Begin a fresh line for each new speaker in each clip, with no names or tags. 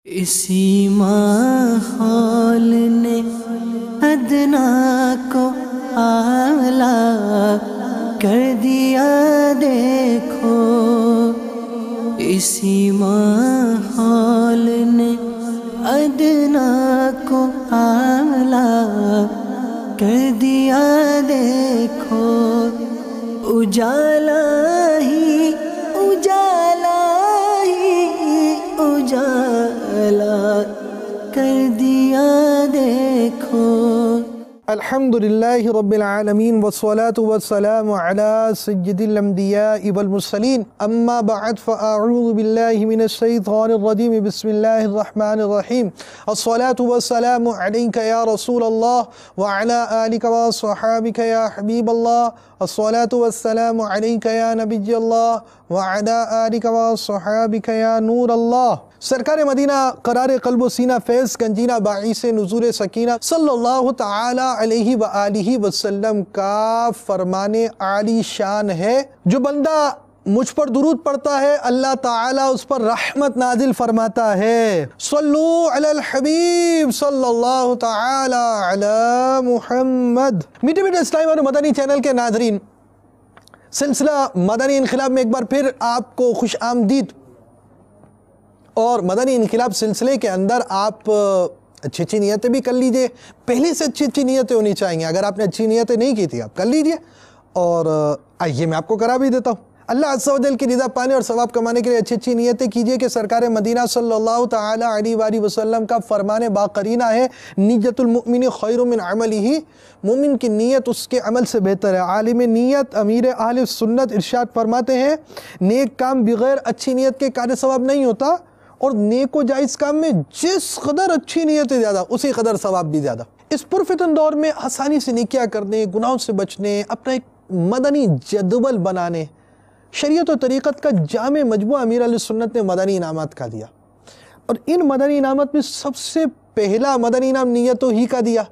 اسی ماحول نے ادنا کو اعلیٰ کر دیا دیکھو، اسی ماحول نے ادنا کو اعلیٰ کر دیا دیکھو، اجالا ہی اجالا ہی اجالا کر دیا دیکھو۔
الحمدللہ رب العالمین والصلاة والسلام علی سید الانبیاء والمرسلین، اما بعد فاعوذ باللہ من الشیطان الرجیم، بسم اللہ الرحمن الرحیم۔ الصلاة والسلام علیک یا رسول اللہ وعلی آلک وصحابک یا حبیب اللہ، الصلاة والسلام علیک یا نبی اللہ وعلی آلک وصحابک یا نور اللہ۔ سرکار مدینہ قرار قلب و سینہ فیض گنجینہ باعث نزول سکینہ صلی اللہ تعالی علیہ وآلہ وسلم کا فرمان عالی شان ہے، جو بندہ مجھ پر درود پڑھتا ہے اللہ تعالیٰ اس پر رحمت نازل فرماتا ہے۔ صلو علی الحبیب صلی اللہ تعالی علی محمد۔ میٹھے میٹھے اسلامی اور مدنی چینل کے ناظرین، سلسلہ مدنی انقلاب میں ایک بار پھر آپ کو خوش آمدید۔ اور مدنی انقلاب سلسلے کے اندر آپ اچھی اچھی نیتیں بھی کر لیجئے، پہلے سے اچھی اچھی نیتیں ہونی چاہیے۔ اگر آپ نے اچھی نیتیں نہیں کی تھی آپ کر لیجئے، اور آئیے میں آپ کو کرا بھی دیتا ہوں۔ اللہ عز و جل کی رضا پانے اور ثواب کمانے کے لیے اچھی اچھی نیتیں کیجئے کہ سرکار مدینہ صلی اللہ تعالی علیہ وآلہ وسلم کا فرمان باقرینہ ہے، نیت المؤمن خیر من عملہ، مومن کی نیت اس کے عمل سے بہتر ہے۔ عالم نیت امیر اہل سنت ارشاد فرماتے ہیں، نیک کام بغیر اچھی نیت کے قادر ثواب نہیں ہوتا، اور نیک و جائز کام میں جس قدر اچھی نیتیں زیادہ اسی قدر ثواب بھی زیادہ۔ اس پرفتن دور میں آسانی سے نیکیاں کرنے، گناہوں سے بچنے، اپنا ایک مدنی جدول بنانے، شریعت و طریقت کا جامع مجموعہ امیر علیہ سنت نے مدنی انعامات کا دیا، اور ان مدنی انعامات میں سب سے پہلا مدنی انعام نیتوں ہی کا دیا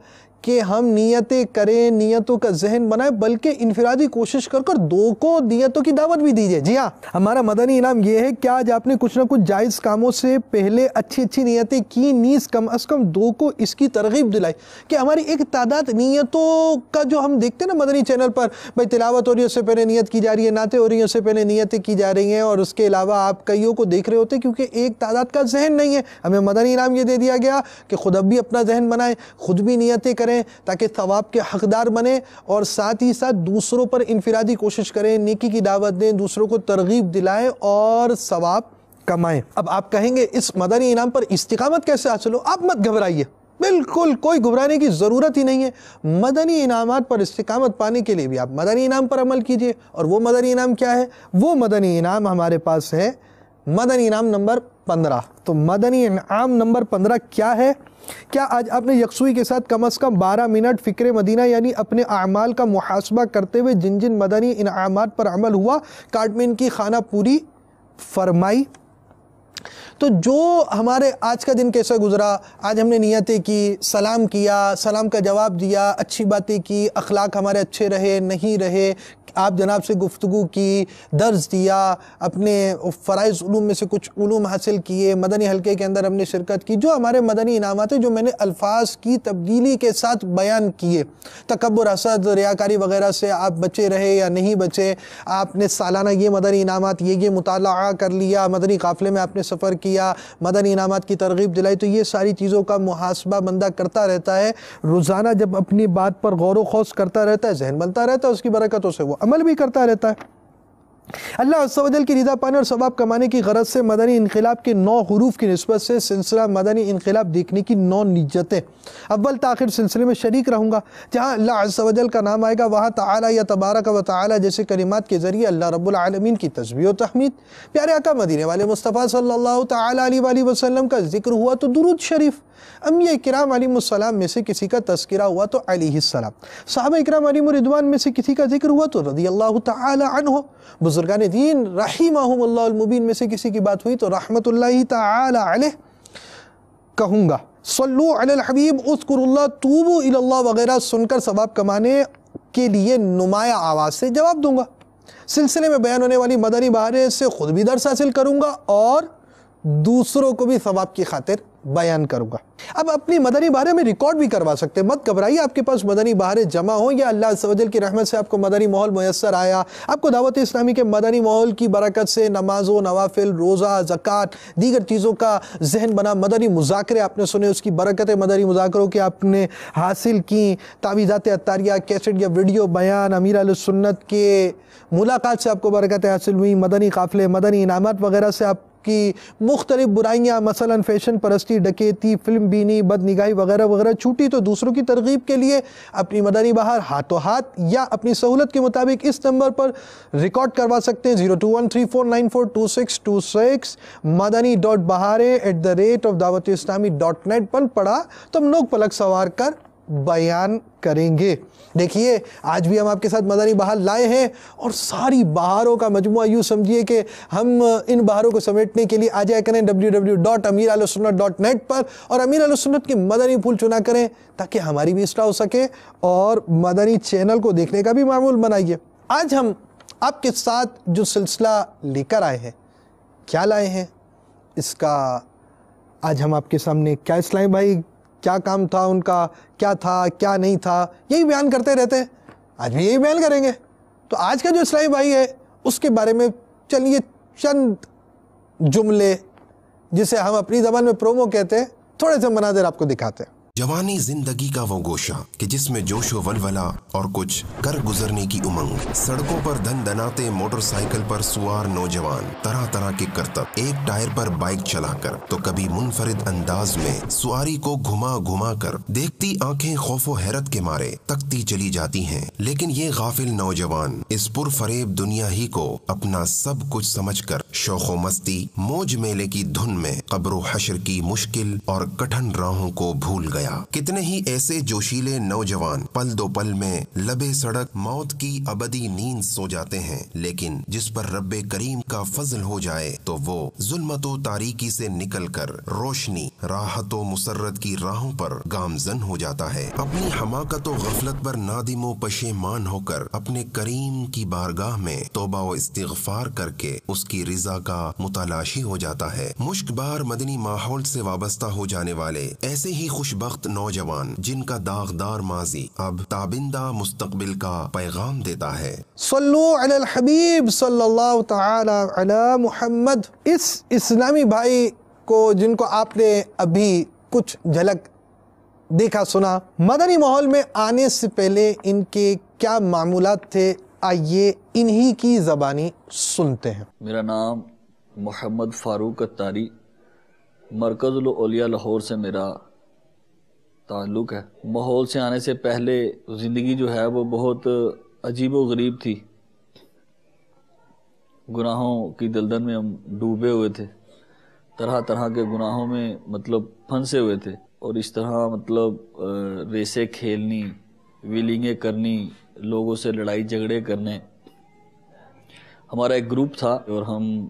کہ ہم نیتیں کریں، نیتوں کا ذہن بنائیں، بلکہ انفرادی کوشش کر کر دو کو نیتوں کی دعوت بھی دیجئے۔ جی ہاں، ہمارا مدنی انعام یہ ہے کہ آج آپ نے کچھ نہ کچھ جائز کاموں سے پہلے اچھی اچھی نیتیں کی، نیز کم از کم دو کو اس کی ترغیب دلائی کہ ہماری ایک تعداد نیتوں کا جو ہم دیکھتے ہیں نا مدنی چینل پر، بھائی تلاوت ہو رہی ہے اس سے پہلے نیت کی جا رہی ہے، نعتیں ہو رہی ہیں اس سے پہلے نیتیں کی جا رہی ہیں، اور اس کے علاوہ آپ کئیوں کو دیکھ رہے ہوتے ہیں کیونکہ ایک تعداد کا ذہن نہیں ہے۔ ہمیں مدنی انعام یہ دے دیا گیا کہ خود اب بھی اپنا ذہن بنائیں، خود بھی نیتیں کریں تاکہ ثواب کے حقدار بنیں، اور ساتھ ہی ساتھ دوسروں پر انفرادی کوشش کریں، نیکی کی دعوت دیں، دوسروں کو ترغیب دلائیں اور ثواب کمائیں۔ اب آپ کہیں گے اس مدنی انعام پر استقامت کیسے حاصل ہو؟ آپ مت گھبرائیے، بالکل کوئی گھبرانے کی ضرورت ہی نہیں ہے۔ مدنی انعامات پر استقامت پانے کے لیے بھی آپ مدنی انعام پر عمل کیجئے، اور وہ مدنی انعام کیا ہے؟ وہ مدنی انعام ہمارے پاس ہے مدنی انعام نمبر 15۔ تو مدنی انعام نمبر 15 کیا ہے؟ کیا آج آپ نے یکسوئی کے ساتھ کم از کم 12 منٹ فکر مدینہ یعنی اپنے اعمال کا محاسبہ کرتے ہوئے جن جن مدنی انعامات پر عمل ہوا کارڈ میں ان کی خانہ پوری فرمائی؟ تو جو ہمارے آج کا دن کیسا گزرا، آج ہم نے نیتیں کی، سلام کیا، سلام کا جواب دیا، اچھی باتیں کی، اخلاق ہمارے اچھے رہے نہیں رہے، آپ جناب سے گفتگو کی، درس دیا، اپنے فرائض علوم میں سے کچھ علوم حاصل کیے، مدنی حلقے کے اندر ہم نے شرکت کی، جو ہمارے مدنی انعامات ہیں جو میں نے الفاظ کی تبدیلی کے ساتھ بیان کیے، تکبر، حسد، ریاکاری وغیرہ سے آپ بچے رہے یا نہیں بچے، آپ نے سالانہ یہ مدنی انعامات یہ مطالعہ کر لیا، مدنی قافلے میں آپ نے سفر کیا، مدنی انعامات کی ترغیب دلائی، تو یہ ساری چیزوں کا محاسبہ بندہ کرتا رہتا ہے۔ روزانہ جب اپنی بات پر غور و خوض کرتا رہتا ہے، ذہن بنتا رہتا ہے، اس کی برکتوں سے وہ عمل بھی کرتا رہتا ہے۔ اللہ عز و جل کی رضا پانے اور ثواب کمانے کی غرض سے مدنی انقلاب کے 9 حروف کی نسبت سے سلسلہ مدنی انقلاب دیکھنے کی 9 نیتیں، اول تاخیر سلسلے میں شریک رہوں گا۔ جہاں اللہ عز و جل کا نام آئے گا وہاں تعالی یا تبارک و تعالی جیسے کلمات کے ذریعے اللہ رب العالمین کی تسبیح و تحمید، پیارے آقا مدینے والے مصطفیٰ صلی اللہ تعالی علیہ وآلہ وسلم کا ذکر ہوا تو درود شریف، انبیاء کرام علیہ السلام میں سے کسی کا تذکرہ ہوا تو علیہ السلام، صحابہ کرام علیہ الرضوان میں سے کسی کا ذکر ہوا تو رضی اللہ تعالی عنہ، بزرگان دین رحمہم اللہ المبین میں سے کسی کی بات ہوئی تو رحمت اللہ تعالی علیہ کہوں گا۔ صلو علی الحبیب، اذکر اللہ، توبو الی اللہ وغیرہ سن کر ثواب کمانے کے لیے نمایاں آواز سے جواب دوں گا۔ سلسلے میں بیان ہونے والی مدنی بہاریں سے خود بھی درس حاصل کروں گا اور دوسروں کو بھی ثواب کی خاطر بیان کروں گا۔ اب اپنی مدنی بہاریں میں ریکارڈ بھی کروا سکتے ہیں، مت گھبرائیے، آپ کے پاس مدنی بہاریں جمع ہوں یا اللہ عز و جل کی رحمت سے آپ کو مدنی ماحول میسر آیا، آپ کو دعوت اسلامی کے مدنی ماحول کی برکت سے نماز و نوافل، روزہ، زکوٰۃ، دیگر چیزوں کا ذہن بنا، مدنی مذاکرے آپ نے سنے، اس کی برکتیں مدنی مذاکروں کی آپ نے حاصل کی، تعویذات عطاریہ کیسٹ یا ویڈیو بیان امیر اہل سنت کے ملاقات سے آپ کو برکتیں حاصل ہوئی، مدنی قافلے، مدنی انعامات وغیرہ سے آپ کی مختلف برائیاں مثلا فیشن پرستی، ڈکیتی، فلم بینی، بد نگاہی وغیرہ وغیرہ چھوٹی، تو دوسروں کی ترغیب کے لیے اپنی مدنی بہار ہاتھوں ہاتھ یا اپنی سہولت کے مطابق اس نمبر پر ریکارڈ کروا سکتے ہیں 0213494226 madani.bahare@dawat-islami.net بن پڑا تو ہم لوگ پلک سوار کر بیان کریں گے۔ دیکھیے آج بھی ہم آپ کے ساتھ مدنی بہار لائے ہیں اور ساری بہاروں کا مجموعہ، یوں سمجھیے کہ ہم ان بہاروں کو سمیٹنے کے لیے آ جائے کریں www.amirahlusunnat.net پر اور امیر اہل سنت کی مدنی پھول چنا کریں تاکہ ہماری بھی اصلاح ہو سکے اور مدنی چینل کو دیکھنے کا بھی معمول بنائیے۔ آج ہم آپ کے ساتھ جو سلسلہ لے کر آئے ہیں، کیا لائے ہیں، اس کا آج ہم آپ کے سامنے کیا اسلامی بھائی کیا کام تھا ان کا، کیا تھا کیا نہیں تھا، یہی بیان کرتے رہتے ہیں، آج بھی یہی بیان کریں گے۔ تو آج کا جو اسلامی بھائی ہے اس کے بارے میں چلیے چند جملے جسے ہم اپنی زبان میں پرومو کہتے ہیں، تھوڑے سے مناظر آپ کو دکھاتے ہیں۔
جوانی زندگی کا وہ گوشہ کہ جس میں جوش و ولولہ اور کچھ کر گزرنے کی امنگ، سڑکوں پر دھن دھناتے موٹر سائیکل پر سوار نوجوان، طرح طرح کے کرتب، ایک ٹائر پر بائک چلا کر تو کبھی منفرد انداز میں سواری کو گھما گھما کر دیکھتی آنکھیں خوف و حیرت کے مارے تکتی چلی جاتی ہیں، لیکن یہ غافل نوجوان اس پرفریب دنیا ہی کو اپنا سب کچھ سمجھ کر شوق و مستی موج میلے کی دھن میں قبر و حشر کی مشکل اور کٹھن راہوں کو بھول گیا۔ کتنے ہی ایسے جوشیلے نوجوان پل دو پل میں لبے سڑک موت کی ابدی نیند سو جاتے ہیں، لیکن جس پر رب کریم کا فضل ہو جائے تو وہ ظلمت و تاریکی سے نکل کر روشنی، راحت و مسرت کی راہوں پر گامزن ہو جاتا ہے، اپنی حماقت و غفلت پر نادم و پشیمان ہو کر اپنے کریم کی بارگاہ میں توبہ و استغفار کر کے اس کی رضا کا متلاشی ہو جاتا ہے۔ مشک بار مدنی ماحول سے وابستہ ہو جانے والے ایسے ہی خوشبخت نوجوان جن کا داغدار ماضی اب تابندہ مستقبل کا پیغام دیتا ہے۔
صلو علی الحبیب صلی اللہ تعالی علی محمد۔ اس اسلامی بھائی کو جن کو آپ نے ابھی کچھ جھلک دیکھا سنا، مدنی ماحول میں آنے سے پہلے ان کے کیا معمولات تھے، آئیے انہی کی زبانی سنتے ہیں۔
میرا نام محمد فاروق اتاری، مرکز الاولیاء لاہور سے میرا تعلق ہے۔ ماحول سے آنے سے پہلے زندگی جو ہے وہ بہت عجیب و غریب تھی، گناہوں کی دلدل میں ہم ڈوبے ہوئے تھے، طرح طرح کے گناہوں میں پھنسے ہوئے تھے، اور اس طرح ریسیں کھیلنی، ویلنگیں کرنی، لوگوں سے لڑائی جھگڑے کرنے۔ ہمارا ایک گروپ تھا اور ہم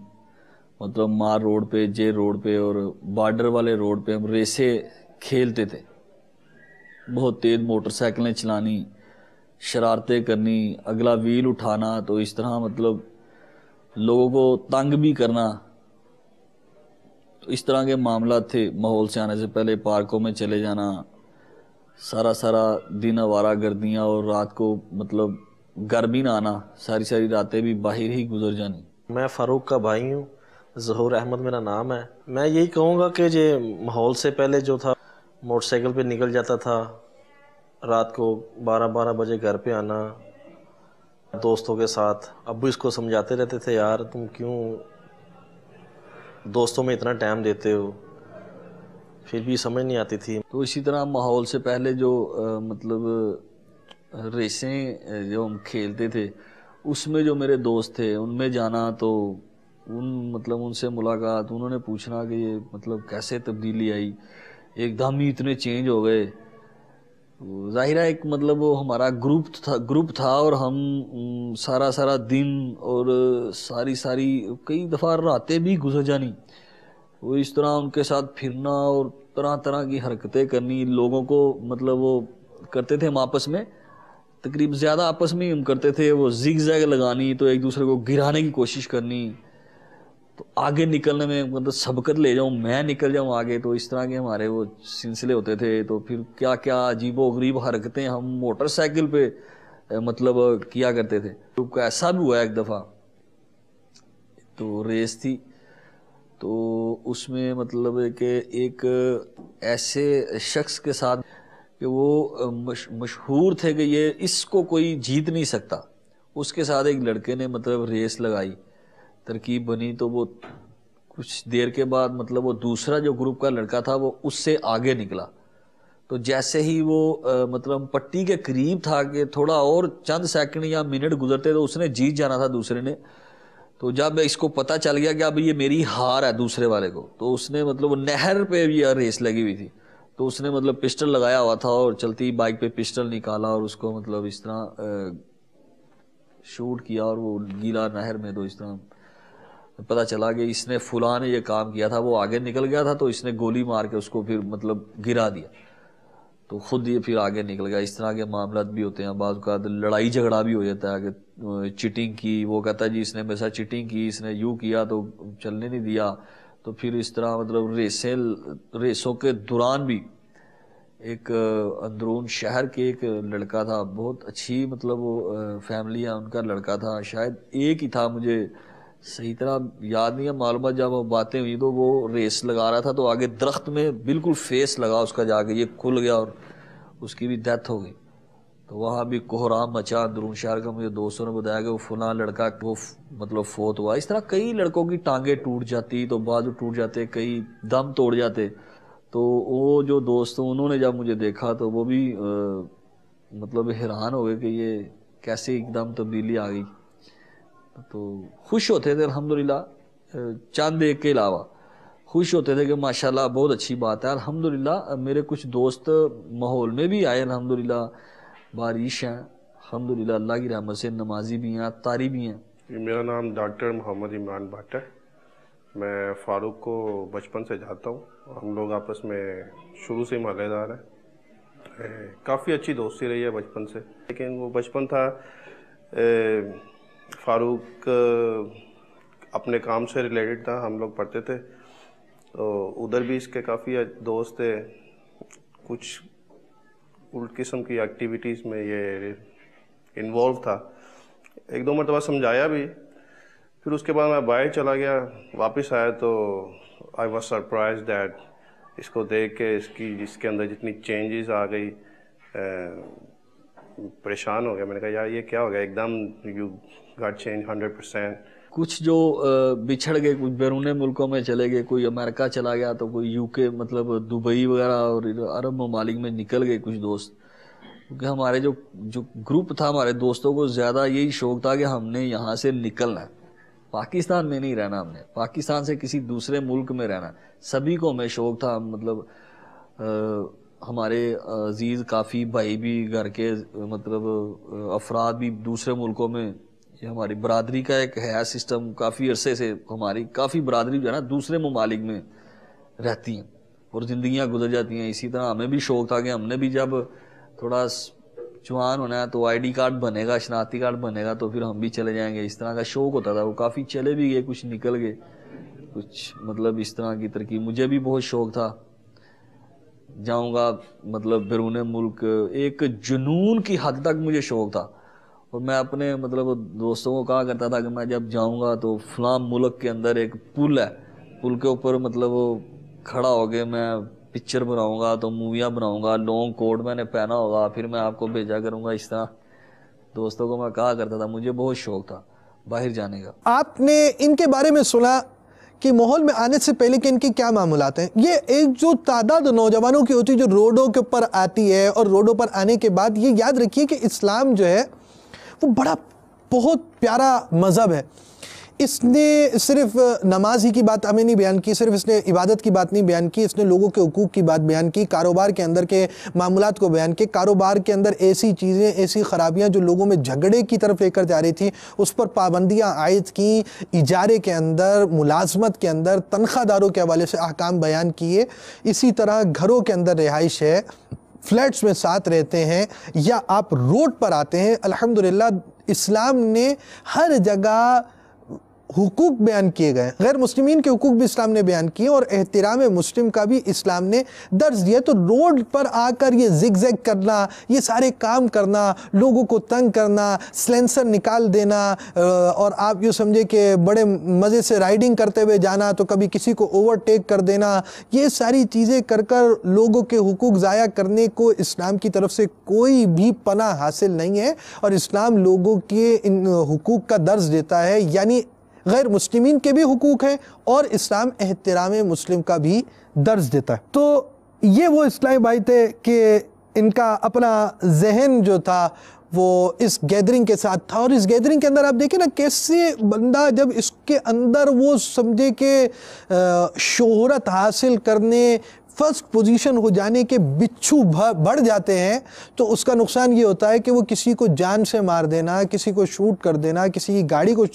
مار روڈ پہ، جے روڈ پہ اور بارڈر والے روڈ پہ ہم ریسیں کھیلتے تھے، بہت تیز موٹر سائیکلیں چلانی، شرارتیں کرنی، اگلا ویل اٹھانا، تو اس طرح لوگوں کو تنگ بھی کرنا۔ تو اس طرح کے معاملات تھے۔ ماحول سے آنے سے پہلے پارکوں میں چلے جانا، سارا دن آوارہ گردیاں، اور رات کو گھر بھی نہ آنا، ساری راتیں بھی باہر ہی گزر جانی۔
میں فاروق کا بھائی ہوں، ظہور احمد میرا نام ہے۔ میں یہی کہوں گا کہ یہ ماحول سے پہلے جو تھا، موٹر سائیکل پہ نکل جاتا تھا، رات کو 12 بجے گھر پہ آنا دوستوں کے ساتھ۔ ابو اس کو سمجھاتے رہتے تھے، یار تم کیوں دوستوں میں اتنا ٹائم دیتے ہو، پھر بھی سمجھ نہیں آتی تھی۔
تو اسی طرح ماحول سے پہلے جو ریسیں جو ہم کھیلتے تھے، اس میں جو میرے دوست تھے ان میں جانا، تو ان سے ملاقات، انہوں نے پوچھنا کہ یہ کیسے تبدیلی آئی، ایک دم ہی اتنے چینج ہو گئے۔ ظاہرہ ایک وہ ہمارا گروپ تھا اور ہم سارا دن اور ساری کئی دفعہ راتیں بھی گزر جانی، وہ اس طرح ان کے ساتھ پھرنا اور طرح کی حرکتیں کرنی۔ لوگوں کو وہ کرتے تھے ہم آپس میں، تقریباً زیادہ آپس میں ہم کرتے تھے، وہ زگ زیگ لگانی، تو ایک دوسرے کو گرانے کی کوشش کرنی، تو آگے نکلنے میں مطلب سبقت لے جاؤں، میں نکل جاؤں آگے، تو اس طرح کے ہمارے وہ سلسلے ہوتے تھے. تو پھر کیا کیا عجیب و غریب حرکتیں ہم موٹر سائیکل پہ مطلب کیا کرتے تھے. تو ایسا بھی ہوا ایک دفعہ، تو ریس تھی، تو اس میں مطلب کہ ایک ایسے شخص کے ساتھ کہ وہ مشہور تھے کہ یہ اس کو کوئی جیت نہیں سکتا، اس کے ساتھ ایک لڑکے نے مطلب ریس لگائی، ترکیب بنی. تو وہ کچھ دیر کے بعد مطلب وہ دوسرا جو گروپ کا لڑکا تھا وہ اس سے آگے نکلا. تو جیسے ہی وہ مطلب پٹی کے قریب تھا کہ تھوڑا اور چند سیکنڈ یا منٹ گزرتے تو اس نے جیت جانا تھا دوسرے نے. تو جب اس کو پتہ چل گیا کہ اب یہ میری ہار ہے دوسرے والے کو، تو اس نے مطلب وہ نہر پہ بھی ریس لگی ہوئی تھی، تو اس نے مطلب پسٹل لگایا ہوا تھا اور چلتی بائک پہ پسٹل نکالا اور اس کو مطلب اس طرح شوٹ کیا، اور وہ گیلا نہر میں. تو اس طرح پتہ چلا کہ اس نے فلاں نے یہ کام کیا تھا، وہ آگے نکل گیا تھا تو اس نے گولی مار کے اس کو پھر مطلب گرا دیا، تو خود یہ پھر آگے نکل گیا. اس طرح کے معاملات بھی ہوتے ہیں. بعض اوقات لڑائی جھگڑا بھی ہو جاتا ہے کہ چیٹنگ کی، وہ کہتا ہے جی اس نے میرے ساتھ چیٹنگ کی، اس نے یوں کیا تو چلنے نہیں دیا. تو پھر اس طرح مطلب ریسوں کے دوران بھی ایک اندرون شہر کے ایک لڑکا تھا، بہت اچھی مطلب وہ فیملی ہے ان کا لڑکا تھا، شاید ایک ہی تھا، مجھے صحیح طرح یاد نہیں ہے معلومات. جب وہ باتیں ہوئی تو وہ ریس لگا رہا تھا تو آگے درخت میں بالکل فیس لگا اس کا، جا کے یہ کھل گیا اور اس کی بھی ڈیتھ ہو گئی. تو وہاں بھی کوہرام مچا اندرون شہر کا. مجھے دوستوں نے بتایا کہ وہ فلاں لڑکا وہ مطلب فوت ہوا. اس طرح کئی لڑکوں کی ٹانگیں ٹوٹ جاتی، تو بازو ٹوٹ جاتے، کئی دم توڑ جاتے. تو وہ جو دوست انہوں نے جب مجھے دیکھا تو وہ بھی مطلب حیران ہو گئے کہ یہ کیسے ایک دم تبدیلی آ گئی. تو خوش ہوتے تھے الحمدللہ، چاند ایک کے علاوہ خوش ہوتے تھے کہ ماشاءاللہ بہت اچھی بات ہے. الحمدللہ میرے کچھ دوست ماحول میں بھی آئے، الحمدللہ بارش ہیں، الحمدللہ اللہ کی رحمت سے، نمازی بھی ہیں، اتاری بھی ہیں.
میرا نام ڈاکٹر محمد عمران بھٹ ہے. میں فاروق کو بچپن سے جانتا ہوں، ہم لوگ آپس میں شروع سے محلے دار ہیں. کافی اچھی دوستی رہی ہے بچپن سے، لیکن وہ بچپن تھا، فاروق اپنے کام سے ریلیٹڈ تھا، ہم لوگ پڑھتے تھے، تو ادھر بھی اس کے کافی دوست تھے. کچھ الٹ قسم کی ایکٹیویٹیز میں یہ انوالو تھا. ایک دو مرتبہ سمجھایا بھی، پھر اس کے بعد میں باہر چلا گیا. واپس آیا تو آئی واز سرپرائز دیٹ اس کو دیکھ کے اس کے اندر جتنی چینجز آ گئی، پریشان ہو گیا. میں نے کہا یار یہ کیا ہو گیا، ایک دم یو گاٹ چینج 100%.
کچھ جو بچھڑ گئے، کچھ بیرون ملکوں میں چلے گئے، کوئی امریکہ چلا گیا تو کوئی یو کے مطلب دبئی وغیرہ اور عرب ممالک میں نکل گئے کچھ دوست. کیونکہ ہمارے جو گروپ تھا ہمارے دوستوں کو زیادہ یہی شوق تھا کہ ہم نے یہاں سے نکلنا ہے، پاکستان میں نہیں رہنا، ہم نے پاکستان سے کسی دوسرے ملک میں رہنا. سبھی کو ہمیں شوق تھا. مطلب ہمارے عزیز کافی بھائی بھی گھر کے مطلب افراد بھی دوسرے ملکوں میں، یہ ہماری برادری کا ایک ہے سسٹم، کافی عرصے سے ہماری کافی برادری جو ہے نا دوسرے ممالک میں رہتی ہیں اور زندگیاں گزر جاتی ہیں. اسی طرح ہمیں بھی شوق تھا کہ ہم نے بھی جب تھوڑا جوان ہونا ہے تو آئی ڈی کارڈ بنے گا، شناختی کارڈ بنے گا، تو پھر ہم بھی چلے جائیں گے. اس طرح کا شوق ہوتا تھا. وہ کافی چلے بھی گئے، کچھ نکل گئے، کچھ مطلب اس طرح کی ترکیب. مجھے بھی بہت شوق تھا، جاؤں گا مطلب بیرون ملک، ایک جنون کی حد تک مجھے شوق تھا. اور میں اپنے مطلب دوستوں کو کہا کرتا تھا کہ میں جب جاؤں گا تو فلاں ملک کے اندر ایک پل ہے، پل کے اوپر مطلب وہ کھڑا ہو کے میں پکچر بناؤں گا، تو موویاں بناؤں گا، لانگ کوٹ میں نے پہنا ہوگا، پھر میں آپ کو بھیجا کروں گا. اس طرح دوستوں کو میں کہا کرتا تھا. مجھے بہت شوق تھا باہر جانے کا.
آپ نے ان کے بارے میں سنا کہ ماحول میں آنے سے پہلے کہ ان کے کیا معاملات ہیں؟ یہ ایک جو تعداد نوجوانوں کی ہوتی ہے جو روڈوں کے اوپر آتی ہے، اور روڈوں پر آنے کے بعد یہ یاد رکھیے کہ اسلام جو ہے وہ بہت پیارا مذہب ہے. اس نے صرف نماز ہی کی بات ہمیں نہیں بیان کی، صرف اس نے عبادت کی بات نہیں بیان کی، اس نے لوگوں کے حقوق کی بات بیان کی، کاروبار کے اندر کے معاملات کو بیان کی. کاروبار کے اندر ایسی چیزیں، ایسی خرابیاں جو لوگوں میں جھگڑے کی طرف لے کر جا رہی تھی، اس پر پابندیاں عائد کی. اجارے کے اندر، ملازمت کے اندر، تنخواہ داروں کے حوالے سے احکام بیان کیے. اسی طرح گھروں کے اندر رہائش ہے، فلیٹس میں ساتھ رہتے ہیں یا آپ روڈ پر آتے ہیں، الحمدللہ اسلام نے ہر جگہ حقوق بیان کیے گئے، غیر مسلمین کے حقوق بھی اسلام نے بیان کیے اور احترام مسلم کا بھی اسلام نے درس دیا۔ تو روڈ پر آ کر یہ زگ زگ کرنا، یہ سارے کام کرنا، لوگوں کو تنگ کرنا، سلینسر نکال دینا، اور آپ یوں سمجھے کہ بڑے مزے سے رائڈنگ کرتے ہوئے جانا تو کبھی کسی کو اوورٹیک کر دینا، یہ ساری چیزیں کر کر لوگوں کے حقوق ضائع کرنے کو اسلام کی طرف سے کوئی بھی پناہ حاصل نہیں ہے، اور اسلام لوگوں کے ان حقوق کا درس دیتا ہے، یعنی غیر مسلمین کے بھی حقوق ہیں اور اسلام احترام مسلم کا بھی درس دیتا ہے۔ تو یہ وہ اسلامی بھائی تھے کہ ان کا اپنا ذہن جو تھا وہ اس گیدرنگ کے ساتھ تھا، اور اس گیدرنگ کے اندر آپ دیکھیں نا کیسے بندہ جب اس کے اندر وہ سمجھے کہ شہرت حاصل کرنے، فرسٹ پوزیشن ہو جانے کے بچھو بڑھ جاتے ہیں، تو اس کا نقصان یہ ہوتا ہے کہ وہ کسی کو جان سے مار دینا، کسی کو شوٹ کر دینا، کسی کی گاڑی کو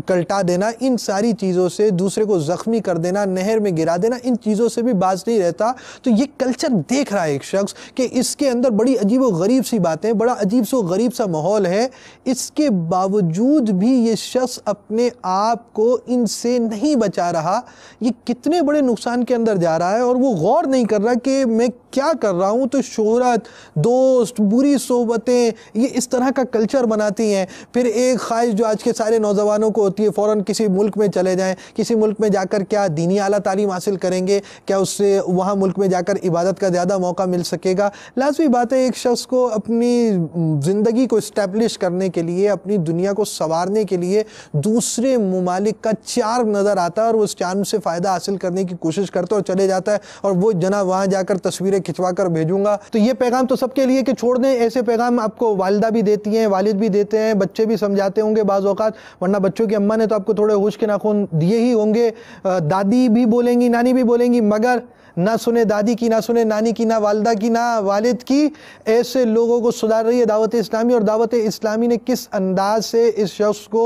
کلٹا دینا، ان ساری چیزوں سے، دوسرے کو زخمی کر دینا، نہر میں گرا دینا، ان چیزوں سے بھی باز نہیں رہتا۔ تو یہ کلچر دیکھ رہا ہے ایک شخص کہ اس کے اندر بڑی عجیب و غریب سی باتیں، بڑا عجیب و غریب سا ماحول ہے، اس کے باوجود بھی یہ شخص اپنے آپ کو ان سے نہیں بچا رہا۔ یہ کتنے بڑے نقصان کے اندر جا رہا ہے، اور وہ غور نہیں کر رہا کہ میں کیا کر رہا ہوں۔ تو شہرت، دوست، بری صحبتیں، یہ اس طرح کا کلچر بناتی ہیں۔ پھر ایک خواہش جو آج کے سارے نوجوانوں کو ہوتی ہے، فوراً کسی ملک میں چلے جائیں، کسی ملک میں جا کر کیا دینی اعلیٰ تعلیم حاصل کریں گے، کیا اس سے وہاں ملک میں جا کر عبادت کا زیادہ موقع مل سکے گا۔ لازمی بات ہے ایک شخص کو اپنی زندگی کو اسٹیبلش کرنے کے لیے، اپنی دنیا کو سنوارنے کے لیے دوسرے ممالک کا چارم نظر آتا ہے، اور وہ اس چارم سے فائدہ حاصل کرنے کی کوشش کرتا ہے اور چلے جاتا ہے، اور وہ جناب وہاں جا کر تصویریں کھنچوا کر بھیجوں گا۔ تو یہ پیغام تو سب کے لیے کہ چھوڑ دیں، ایسے پیغام آپ کو والدہ بھی دیتی ہیں، والد بھی دیتے ہیں، بچے بھی سمجھاتے ہوں گے بعض اوقات، ورنہ بچوں کی اماں نے تو آپ کو تھوڑے ہوش کے ناخن دیے ہی ہوں گے، دادی بھی بولیں گی، نانی بھی بولیں گی، مگر نہ سنے دادی کی، نہ سنے نانی کی، نہ والدہ کی، نہ والد کی۔ ایسے لوگوں کو سدھار رہی ہے دعوت اسلامی، اور دعوت اسلامی نے کس انداز سے اس شخص کو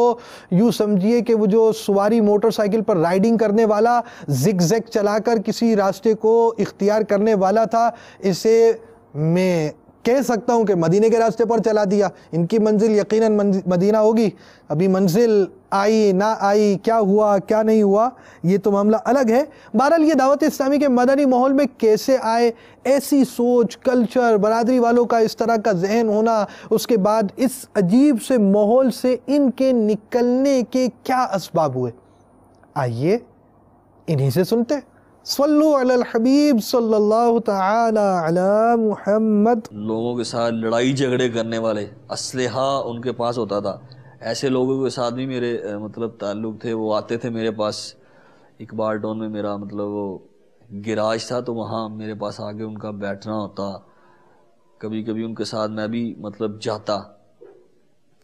یوں سمجھیے کہ وہ جو سواری موٹر سائیکل پر رائڈنگ کرنے والا، زگ زگ چلا کر کسی راستے کو اختیار کرنے والا تھا، اسے میں کہہ سکتا ہوں کہ مدینے کے راستے پر چلا دیا۔ ان کی منزل یقیناً مدینہ ہوگی، ابھی منزل آئی نہ آئی، کیا ہوا کیا نہیں ہوا، یہ تو معاملہ الگ ہے۔ بہرحال یہ دعوت اسلامی کے مدنی ماحول میں کیسے آئے، ایسی سوچ، کلچر، برادری والوں کا اس طرح کا ذہن ہونا، اس کے بعد اس عجیب سے ماحول سے ان کے نکلنے کے کیا اسباب ہوئے، آئیے انہی سے سنتے۔ صلو علی الحبیب صلی اللہ تعالی علی محمد۔
لوگوں کے ساتھ لڑائی جھگڑے کرنے والے، اسلحہ ان کے پاس ہوتا تھا، ایسے لوگوں کے ساتھ بھی میرے مطلب تعلق تھے۔ وہ آتے تھے میرے پاس، اقبال ٹاؤن میں میرا مطلب وہ گراج تھا، تو وہاں میرے پاس آ کے ان کا بیٹھنا ہوتا، کبھی کبھی ان کے ساتھ میں بھی مطلب جاتا۔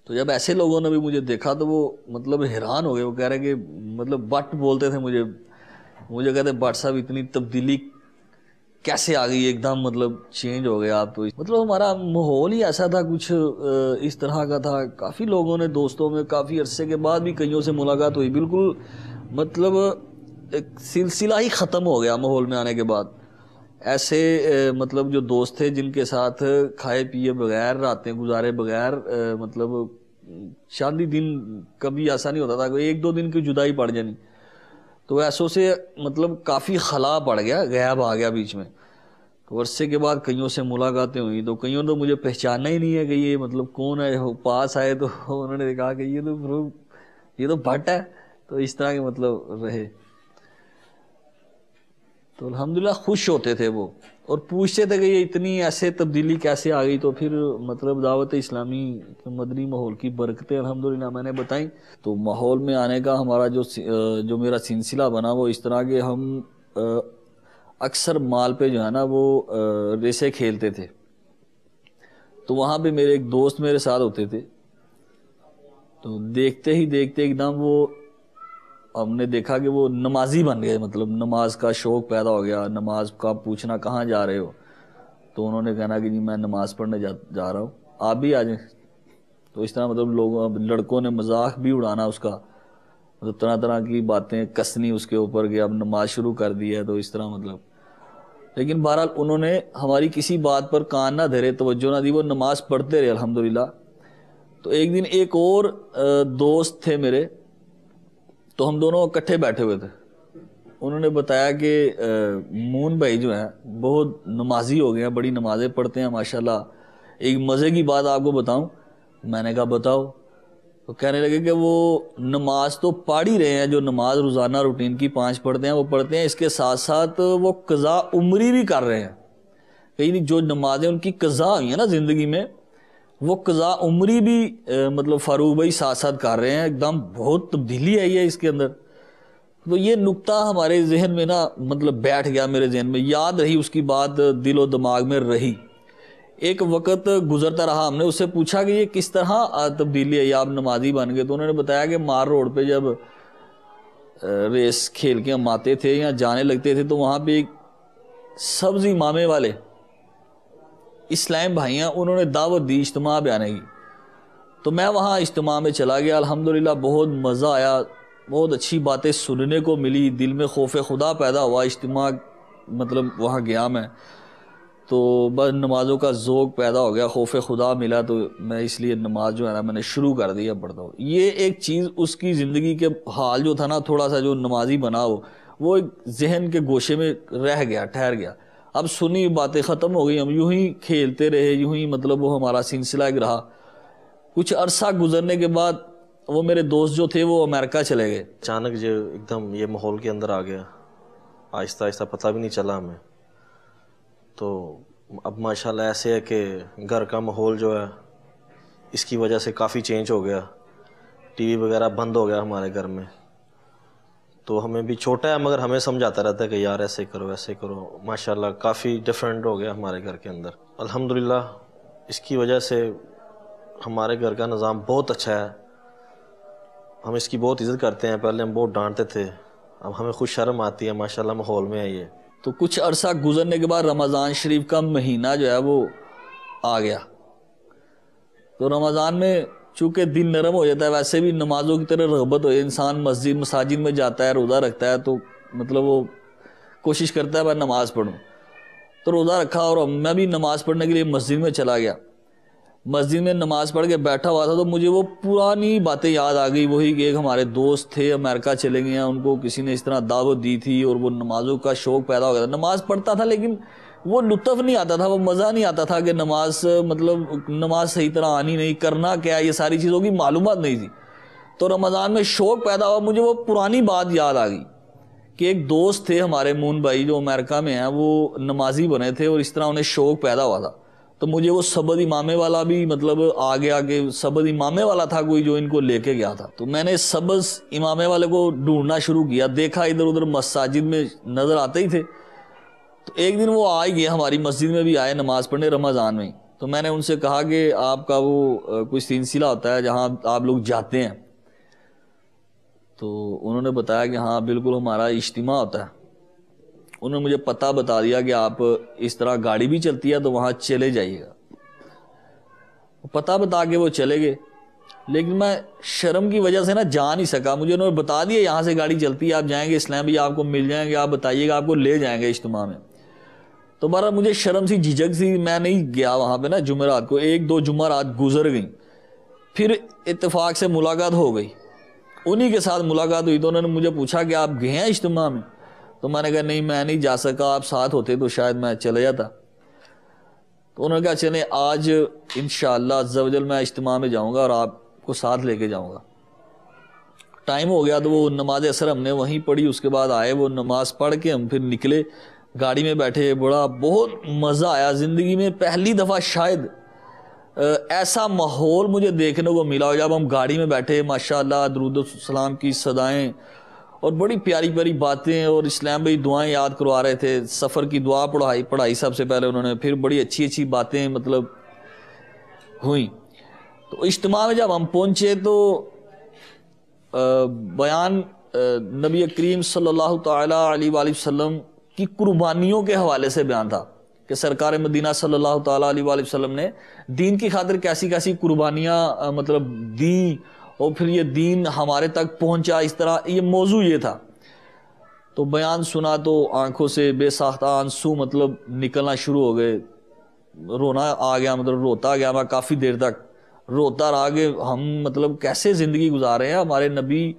تو جب ایسے لوگوں نے بھی مجھے دیکھا تو وہ مطلب حیران ہو گئے، وہ کہہ رہے کہ مطلب بٹ بولتے تھے مجھے کہتے بٹ صاحب اتنی تبدیلی کیسے آ گئی، ایک دم مطلب چینج ہو گیا آپ تو۔ مطلب ہمارا ماحول ہی ایسا تھا، کچھ اس طرح کا تھا۔ کافی لوگوں نے، دوستوں میں کافی عرصے کے بعد بھی کئیوں سے ملاقات ہوئی، بالکل مطلب ایک سلسلہ ہی ختم ہو گیا ماحول میں آنے کے بعد۔ ایسے مطلب جو دوست تھے جن کے ساتھ کھائے پیے بغیر، راتیں گزارے بغیر، مطلب شادی دن کبھی ایسا نہیں ہوتا تھا کہ ایک دو دن کی جدائی پڑ جانی، تو ایسوں سے مطلب کافی خلا پڑ گیا، غیب آ گیا بیچ میں۔ تو عرصے کے بعد کئیوں سے ملاقاتیں ہوئی، تو کئیوں تو مجھے پہچانا ہی نہیں ہے کہ یہ مطلب کون ہے۔ پاس آئے تو انہوں نے کہا کہ یہ تو بھٹ ہے، تو اس طرح کے مطلب رہے۔ تو الحمدللہ خوش ہوتے تھے وہ، اور پوچھتے تھے کہ یہ اتنی ایسے تبدیلی کیسے آ گئی۔ تو پھر مطلب دعوت اسلامی مدنی ماحول کی برکتیں الحمدللہ میں نے بتائیں۔ تو ماحول میں آنے کا ہمارا جو میرا سلسلہ بنا وہ اس طرح کہ ہم اکثر مال پہ جو ہے نا وہ ریسیں کھیلتے تھے، تو وہاں پہ میرے ایک دوست میرے ساتھ ہوتے تھے۔ تو دیکھتے ہی دیکھتے ایک دم وہ ہم نے دیکھا کہ وہ نمازی بن گئے، مطلب نماز کا شوق پیدا ہو گیا۔ نماز کا پوچھنا کہاں جا رہے ہو، تو انہوں نے کہنا کہ جی میں نماز پڑھنے جا رہا ہوں، آپ بھی آ جائیں۔ تو اس طرح مطلب لڑکوں نے مذاق بھی اڑانا اس کا، مطلب طرح طرح کی باتیں کسنی اس کے اوپر کہ اب نماز شروع کر دی ہے، تو اس طرح مطلب۔ لیکن بہرحال انہوں نے ہماری کسی بات پر کان نہ دھرے، توجہ نہ دی، وہ نماز پڑھتے رہے الحمدللہ۔ تو ایک دن ایک اور دوست تھے میرے، تو ہم دونوں اکٹھے بیٹھے ہوئے تھے. انہوں نے بتایا کہ مون بھائی جو ہیں بہت نمازی ہو گئے ہیں, بڑی نمازیں پڑھتے ہیں ماشاءاللہ. ایک مزے کی بات آپ کو بتاؤں. میں نے کہا بتاؤ. تو کہنے لگے کہ وہ نماز تو پڑھ ہی رہے ہیں, جو نماز روزانہ روٹین کی 5 پڑھتے ہیں وہ پڑھتے ہیں, اس کے ساتھ ساتھ وہ قضا عمری بھی کر رہے ہیں. کہیں جو نمازیں ان کی قضا ہوئی ہیں نا زندگی میں, وہ قضا عمری بھی مطلب فاروق بھائی ساتھ ساتھ کر رہے ہیں. ایک دم بہت تبدیلی آئی ہے اس کے اندر. تو یہ نکتہ ہمارے ذہن میں نا مطلب بیٹھ گیا, میرے ذہن میں یاد رہی, اس کی بات دل و دماغ میں رہی. ایک وقت گزرتا رہا, ہم نے اس سے پوچھا کہ یہ کس طرح تبدیلی ہے, آپ نمازی بن گئے. تو انہوں نے بتایا کہ مار روڈ پہ جب ریس کھیل کے ہم آتے تھے یا جانے لگتے تھے تو وہاں پہ ایک سبز امامے والے اسلام بھائی ہیں, انہوں نے دعوت دی اجتماع پہ آنے کی. تو میں وہاں اجتماع میں چلا گیا. الحمدللہ بہت مزہ آیا, بہت اچھی باتیں سننے کو ملی, دل میں خوف خدا پیدا ہوا. اجتماع مطلب وہاں گیا میں تو بس نمازوں کا ذوق پیدا ہو گیا, خوف خدا ملا, تو میں اس لیے نماز جو ہے نا میں نے شروع کر دیا پڑھتا ہوں. یہ ایک چیز اس کی زندگی کے حال جو تھا نا, تھوڑا سا جو نمازی بنا وہ ایک ذہن کے گوشے میں رہ گیا, ٹھہر گیا. اب سنی باتیں ختم ہو گئی, ہم یوں ہی کھیلتے رہے, یوں ہی مطلب وہ ہمارا سلسلہ ایک رہا. کچھ عرصہ گزرنے کے بعد وہ میرے دوست جو تھے وہ امریکہ چلے گئے.
اچانک جو ایک دم یہ ماحول کے اندر آ گیا, آہستہ آہستہ پتہ بھی نہیں چلا ہمیں. تو اب ماشاءاللہ ایسے ہے کہ گھر کا ماحول جو ہے اس کی وجہ سے کافی چینج ہو گیا. ٹی وی وغیرہ بند ہو گیا ہمارے گھر میں. تو ہمیں بھی چھوٹا ہے مگر ہمیں سمجھاتا رہتا ہے کہ یار ایسے کرو ایسے کرو. ماشاءاللہ کافی ڈفرینٹ ہو گیا ہمارے گھر کے اندر. الحمدللہ اس کی وجہ سے ہمارے گھر کا نظام بہت اچھا ہے. ہم اس کی بہت عزت کرتے ہیں. پہلے ہم بہت ڈانٹتے تھے, اب ہمیں خود شرم آتی ہے. ماشاءاللہ ماحول میں ہے یہ.
تو کچھ عرصہ گزرنے کے بعد رمضان شریف کا مہینہ جو ہے وہ آ گیا. تو رمضان میں چونکہ دل نرم ہو جاتا ہے, ویسے بھی نمازوں کی طرح رغبت ہو جائے, انسان مساجد میں جاتا ہے, روزہ رکھتا ہے, تو مطلب وہ کوشش کرتا ہے میں نماز پڑھوں. تو روزہ رکھا اور میں بھی نماز پڑھنے کے لیے مسجد میں چلا گیا. مسجد میں نماز پڑھ کے بیٹھا ہوا تھا تو مجھے وہ پرانی باتیں یاد آ گئی. وہی کہ ایک ہمارے دوست تھے امریکہ چلے گئے ہیں, ان کو کسی نے اس طرح دعوت دی تھی اور وہ نمازوں کا شوق پیدا ہو گیا تھا. نماز پڑھتا تھا لیکن وہ لطف نہیں آتا تھا, وہ مزہ نہیں آتا تھا کہ نماز مطلب نماز صحیح طرح آنی نہیں, کرنا کیا, یہ ساری چیزوں کی معلومات نہیں تھی. تو رمضان میں شوق پیدا ہوا, مجھے وہ پرانی بات یاد آ گئی کہ ایک دوست تھے ہمارے مون بھائی جو امریکہ میں ہیں, وہ نمازی بنے تھے اور اس طرح انہیں شوق پیدا ہوا تھا. تو مجھے وہ سبد امامے والا بھی مطلب آ گیا کہ سبد امامے والا تھا کوئی جو ان کو لے کے گیا تھا. تو میں نے سبز امامے والے کو ڈھونڈنا شروع کیا, دیکھا ادھر ادھر مساجد میں نظر آتے ہی تھے. تو ایک دن وہ آ گئے, ہماری مسجد میں بھی آئے نماز پڑھنے رمضان میں. تو میں نے ان سے کہا کہ آپ کا وہ کوئی سلسلہ ہوتا ہے جہاں آپ لوگ جاتے ہیں؟ تو انہوں نے بتایا کہ ہاں بالکل ہمارا اجتماع ہوتا ہے. انہوں نے مجھے پتہ بتا دیا کہ آپ اس طرح گاڑی بھی چلتی ہے تو وہاں چلے جائیے گا. پتہ بتا کے وہ چلے گئے, لیکن میں شرم کی وجہ سے نا جا نہیں سکا. مجھے انہوں نے بتا دیا یہاں سے گاڑی چلتی ہے, آپ جائیں گے اسلام بھی آپ کو مل جائیں گے, آپ بتائیے گا, آپ کو لے جائیں گے اجتماع میں. تو بہرحال مجھے شرم سی جھجک سی, میں نہیں گیا وہاں پہ نا. جمعرات کو 1-2 جمعرات گزر گئیں, پھر اتفاق سے ملاقات ہو گئی, انہی کے ساتھ ملاقات ہوئی. تو انہوں نے مجھے پوچھا کہ آپ گئے ہیں اجتماع میں؟ تو میں نے کہا نہیں میں نہیں جا سکا, آپ ساتھ ہوتے تو شاید میں چلے جاتا. تو انہوں نے کہا چلیں آج انشاءاللہ عز و جل میں اجتماع میں جاؤں گا اور آپ کو ساتھ لے کے جاؤں گا. ٹائم ہو گیا تو وہ نماز اثر ہم نے وہیں پڑھی, اس کے بعد آئے, وہ نماز پڑھ کے ہم پھر نکلے, گاڑی میں بیٹھے. بہت مزہ آیا زندگی میں, پہلی دفعہ شاید ایسا ماحول مجھے دیکھنے کو ملا جب ہم گاڑی میں بیٹھے. ماشاءاللہ درود و سلام کی صدائیں اور بڑی پیاری پیاری باتیں, اور اسلام بھائی دعائیں یاد کروا رہے تھے. سفر کی دعا پڑھائی سب سے پہلے انہوں نے, پھر بڑی اچھی اچھی باتیں مطلب ہوئیں. تو اجتماع میں جب ہم پہنچے تو بیان نبی کریم صلی اللہ تعالی علیہ وآلہ وسلم کی قربانیوں کے حوالے سے بیان تھا کہ سرکار مدینہ صلی اللہ تعالی علیہ وآلہ وسلم نے دین کی خاطر کیسی کیسی قربانیاں مطلب دیں, اور پھر یہ دین ہمارے تک پہنچا. اس طرح یہ موضوع یہ تھا. تو بیان سنا تو آنکھوں سے بے ساختہ آنسو مطلب نکلنا شروع ہو گئے, رونا آ گیا, مطلب روتا گیا میں کافی دیر تک, روتا رہا کہ ہم مطلب کیسے زندگی گزار رہے ہیں. ہمارے نبی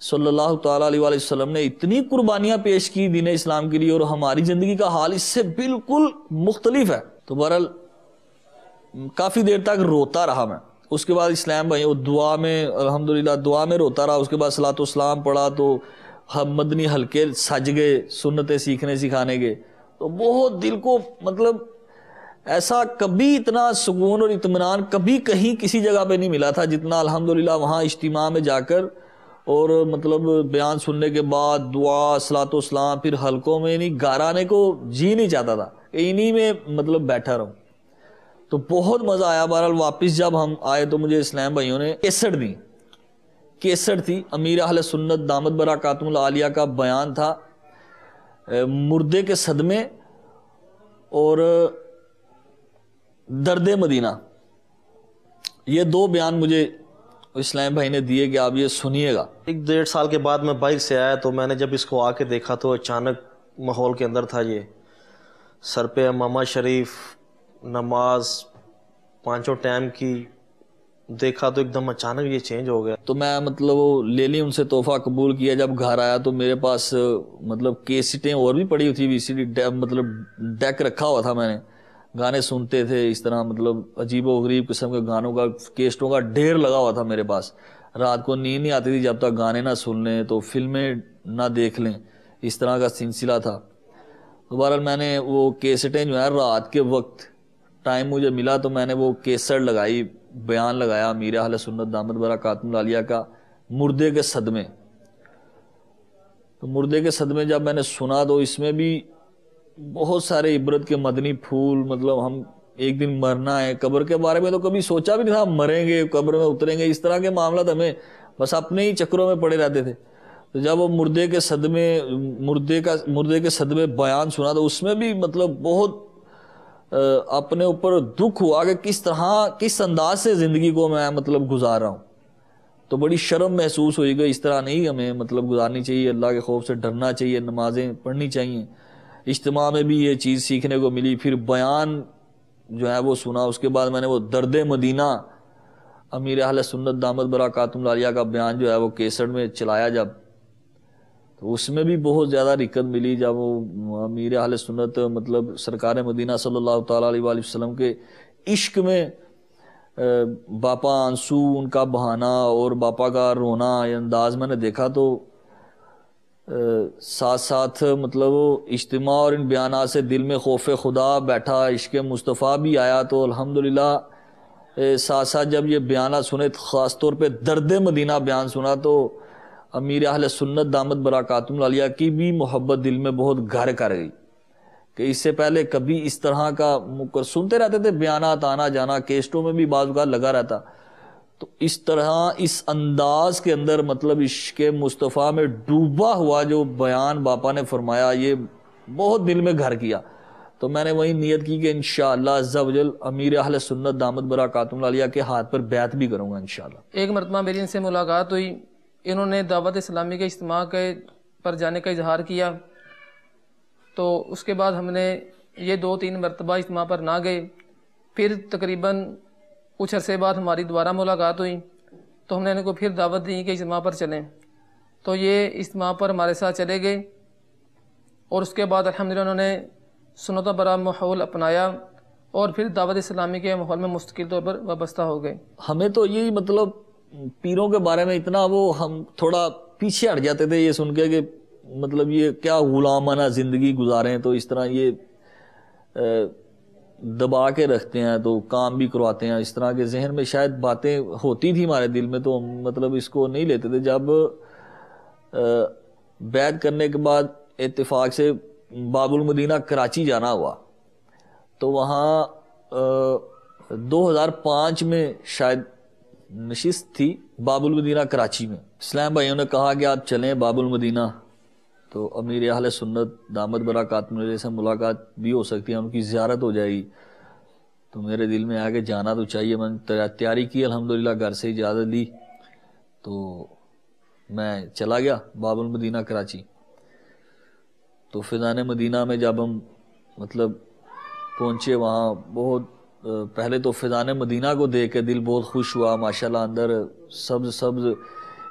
صلی اللہ تعالیٰ علیہ وآلہ وسلم نے اتنی قربانیاں پیش کی دین اسلام کے لیے، اور ہماری زندگی کا حال اس سے بالکل مختلف ہے. تو بہرحال کافی دیر تک روتا رہا میں. اس کے بعد اسلام بھائی دعا میں الحمدللہ دعا میں روتا رہا. اس کے بعد صلاۃ والسلام پڑھا تو ہم مدنی حلقے سج گئے سنتیں سیکھنے سکھانے کے. تو بہت دل کو مطلب ایسا کبھی اتنا سکون اور اطمینان کبھی کہیں کسی جگہ پہ نہیں ملا تھا جتنا الحمدللہ وہاں اجتماع میں جا کر اور مطلب بیان سننے کے بعد دعا صلاۃ والسلام پھر حلقوں میں نہیں گھر آنے کو جی نہیں چاہتا تھا کہ انہی میں مطلب بیٹھا رہوں. تو بہت مزہ آیا. بہرحال واپس جب ہم آئے تو مجھے اسلام بھائیوں نے کیسٹ دی. کیسٹ تھی امیر اہل سنت دامت برکاتہم العالیہ کا بیان تھا مردے کے صدمے اور درد مدینہ. یہ دو بیان مجھے اسلام بھائی نے دیے کہ آپ یہ سنیے گا.
1.5 سال کے بعد میں باہر سے آیا تو میں نے جب اس کو آ کے دیکھا تو اچانک ماحول کے اندر تھا. یہ سر پہ امامہ شریف، نماز 5 ٹائم کی، دیکھا تو ایک دم اچانک یہ چینج ہو گیا.
تو میں مطلب وہ لے لی ان سے تحفہ قبول کیا. جب گھر آیا تو میرے پاس مطلب کیسٹیں اور بھی پڑی ہوئی تھی، وی سی ڈی مطلب ڈیک رکھا ہوا تھا. میں نے گانے سنتے تھے اس طرح مطلب عجیب و غریب قسم کے گانوں کا کیسٹوں کا ڈھیر لگا ہوا تھا میرے پاس. رات کو نیند نہیں آتی تھی جب تک گانے نہ سن لیں تو فلمیں نہ دیکھ لیں، اس طرح کا سلسلہ تھا. بہرحال میں نے وہ کیسٹیں جو ہے رات کے وقت ٹائم مجھے ملا تو میں نے وہ کیسٹ لگائی، بیان لگایا امیر اہل سنت دامت برکاتہم العالیہ کا مردے کے صدمے. تو مردے کے صدمے جب میں نے سنا تو اس میں بھی بہت سارے عبرت کے مدنی پھول. مطلب ہم ایک دن مرنا ہے، قبر کے بارے میں تو کبھی سوچا بھی نہیں تھا، ہم مریں گے قبر میں اتریں گے، اس طرح کے معاملات ہمیں بس اپنے ہی چکروں میں پڑے رہتے تھے. تو جب وہ مردے کے صدمے بیان سنا تو اس میں بھی مطلب بہت اپنے اوپر دکھ ہوا کہ کس انداز سے زندگی کو میں مطلب گزار رہا ہوں. تو بڑی شرم محسوس ہوئی کہ اس طرح نہیں ہمیں مطلب گزارنی چاہیے، اللہ کے خوف سے ڈرنا چاہیے، نمازیں پڑھنی چاہیے. اجتماع میں بھی یہ چیز سیکھنے کو ملی. پھر بیان جو ہے وہ سنا. اس کے بعد میں نے وہ درد مدینہ امیر اہل سنت دامت برکاتہم العالیہ کا بیان جو ہے وہ کیسٹ میں چلایا جب، تو اس میں بھی بہت زیادہ رکت ملی. جب وہ امیر اہل سنت مطلب سرکار مدینہ صلی اللہ تعالیٰ علیہ وآلہ وسلم کے عشق میں باپا آنسو ان کا بہانا اور باپا کا رونا یہ انداز میں نے دیکھا تو ساتھ ساتھ مطلب اجتماع اور ان بیانات سے دل میں خوف خدا بیٹھا، عشق مصطفیٰ بھی آیا. تو الحمدللہ ساتھ ساتھ جب یہ بیانات سنے خاص طور پہ درد مدینہ بیان سنا تو امیر اہل سنت دامت برکاتہم العالیہ کی بھی محبت دل میں بہت گھر کر گئی کہ اس سے پہلے کبھی اس طرح کا سنتے رہتے تھے بیانات آنا جانا، کیسٹوں میں بھی بعض اوقات لگا رہتا. تو اس طرح اس انداز کے اندر مطلب عشق مصطفیٰ میں ڈوبا ہوا جو بیان باپا نے فرمایا یہ بہت دل میں گھر کیا. تو میں نے وہی نیت کی کہ انشاءاللہ عز و جل امیر اہل سنت دامت برکاتہم العالیہ کے ہاتھ پر بیعت بھی کروں گا انشاءاللہ.
ایک مرتبہ میری ان سے ملاقات ہوئی، انہوں نے دعوت اسلامی کے اجتماع پر جانے کا اظہار کیا. تو اس کے بعد ہم نے یہ 2-3 مرتبہ اجتماع پر نہ گئے. پھر تقریباً کچھ عرصے بعد ہماری دوبارہ ملاقات ہوئی تو ہم نے ان کو پھر دعوت دی کہ اجتماع پر چلیں. تو یہ اجتماع پر ہمارے ساتھ چلے گئے اور اس کے بعد الحمدللہ انہوں نے سنت و برا ماحول اپنایا اور پھر دعوت اسلامی کے ماحول میں مستقل طور پر وابستہ ہو گئے.
ہمیں تو یہی مطلب پیروں کے بارے میں اتنا وہ ہم تھوڑا پیچھے ہٹ جاتے تھے یہ سن کے کہ مطلب یہ کیا غلامانہ زندگی گزاریں، تو اس طرح یہ دبا کے رکھتے ہیں تو کام بھی کرواتے ہیں، اس طرح کے ذہن میں شاید باتیں ہوتی تھی ہمارے دل میں تو ہم مطلب اس کو نہیں لیتے تھے. جب بیعت کرنے کے بعد اتفاق سے باب المدینہ کراچی جانا ہوا تو وہاں 2005 میں شاید نشست تھی باب المدینہ کراچی میں. اسلام بھائیوں نے کہا کہ آپ چلیں باب المدینہ، تو امیر اہل سنت دامت برکاتہم العالیہ سے ملاقات بھی ہو سکتی ہے، ان کی زیارت ہو جائے گی. تو میرے دل میں آیا کہ جانا تو چاہیے. میں نے تیاری کی الحمدللہ، گھر سے اجازت لی تو میں چلا گیا باب المدینہ کراچی. تو فیضان مدینہ میں جب ہم مطلب پہنچے وہاں بہت پہلے تو فیضان مدینہ کو دیکھ کے دل بہت خوش ہوا. ماشاءاللہ اندر سبز سبز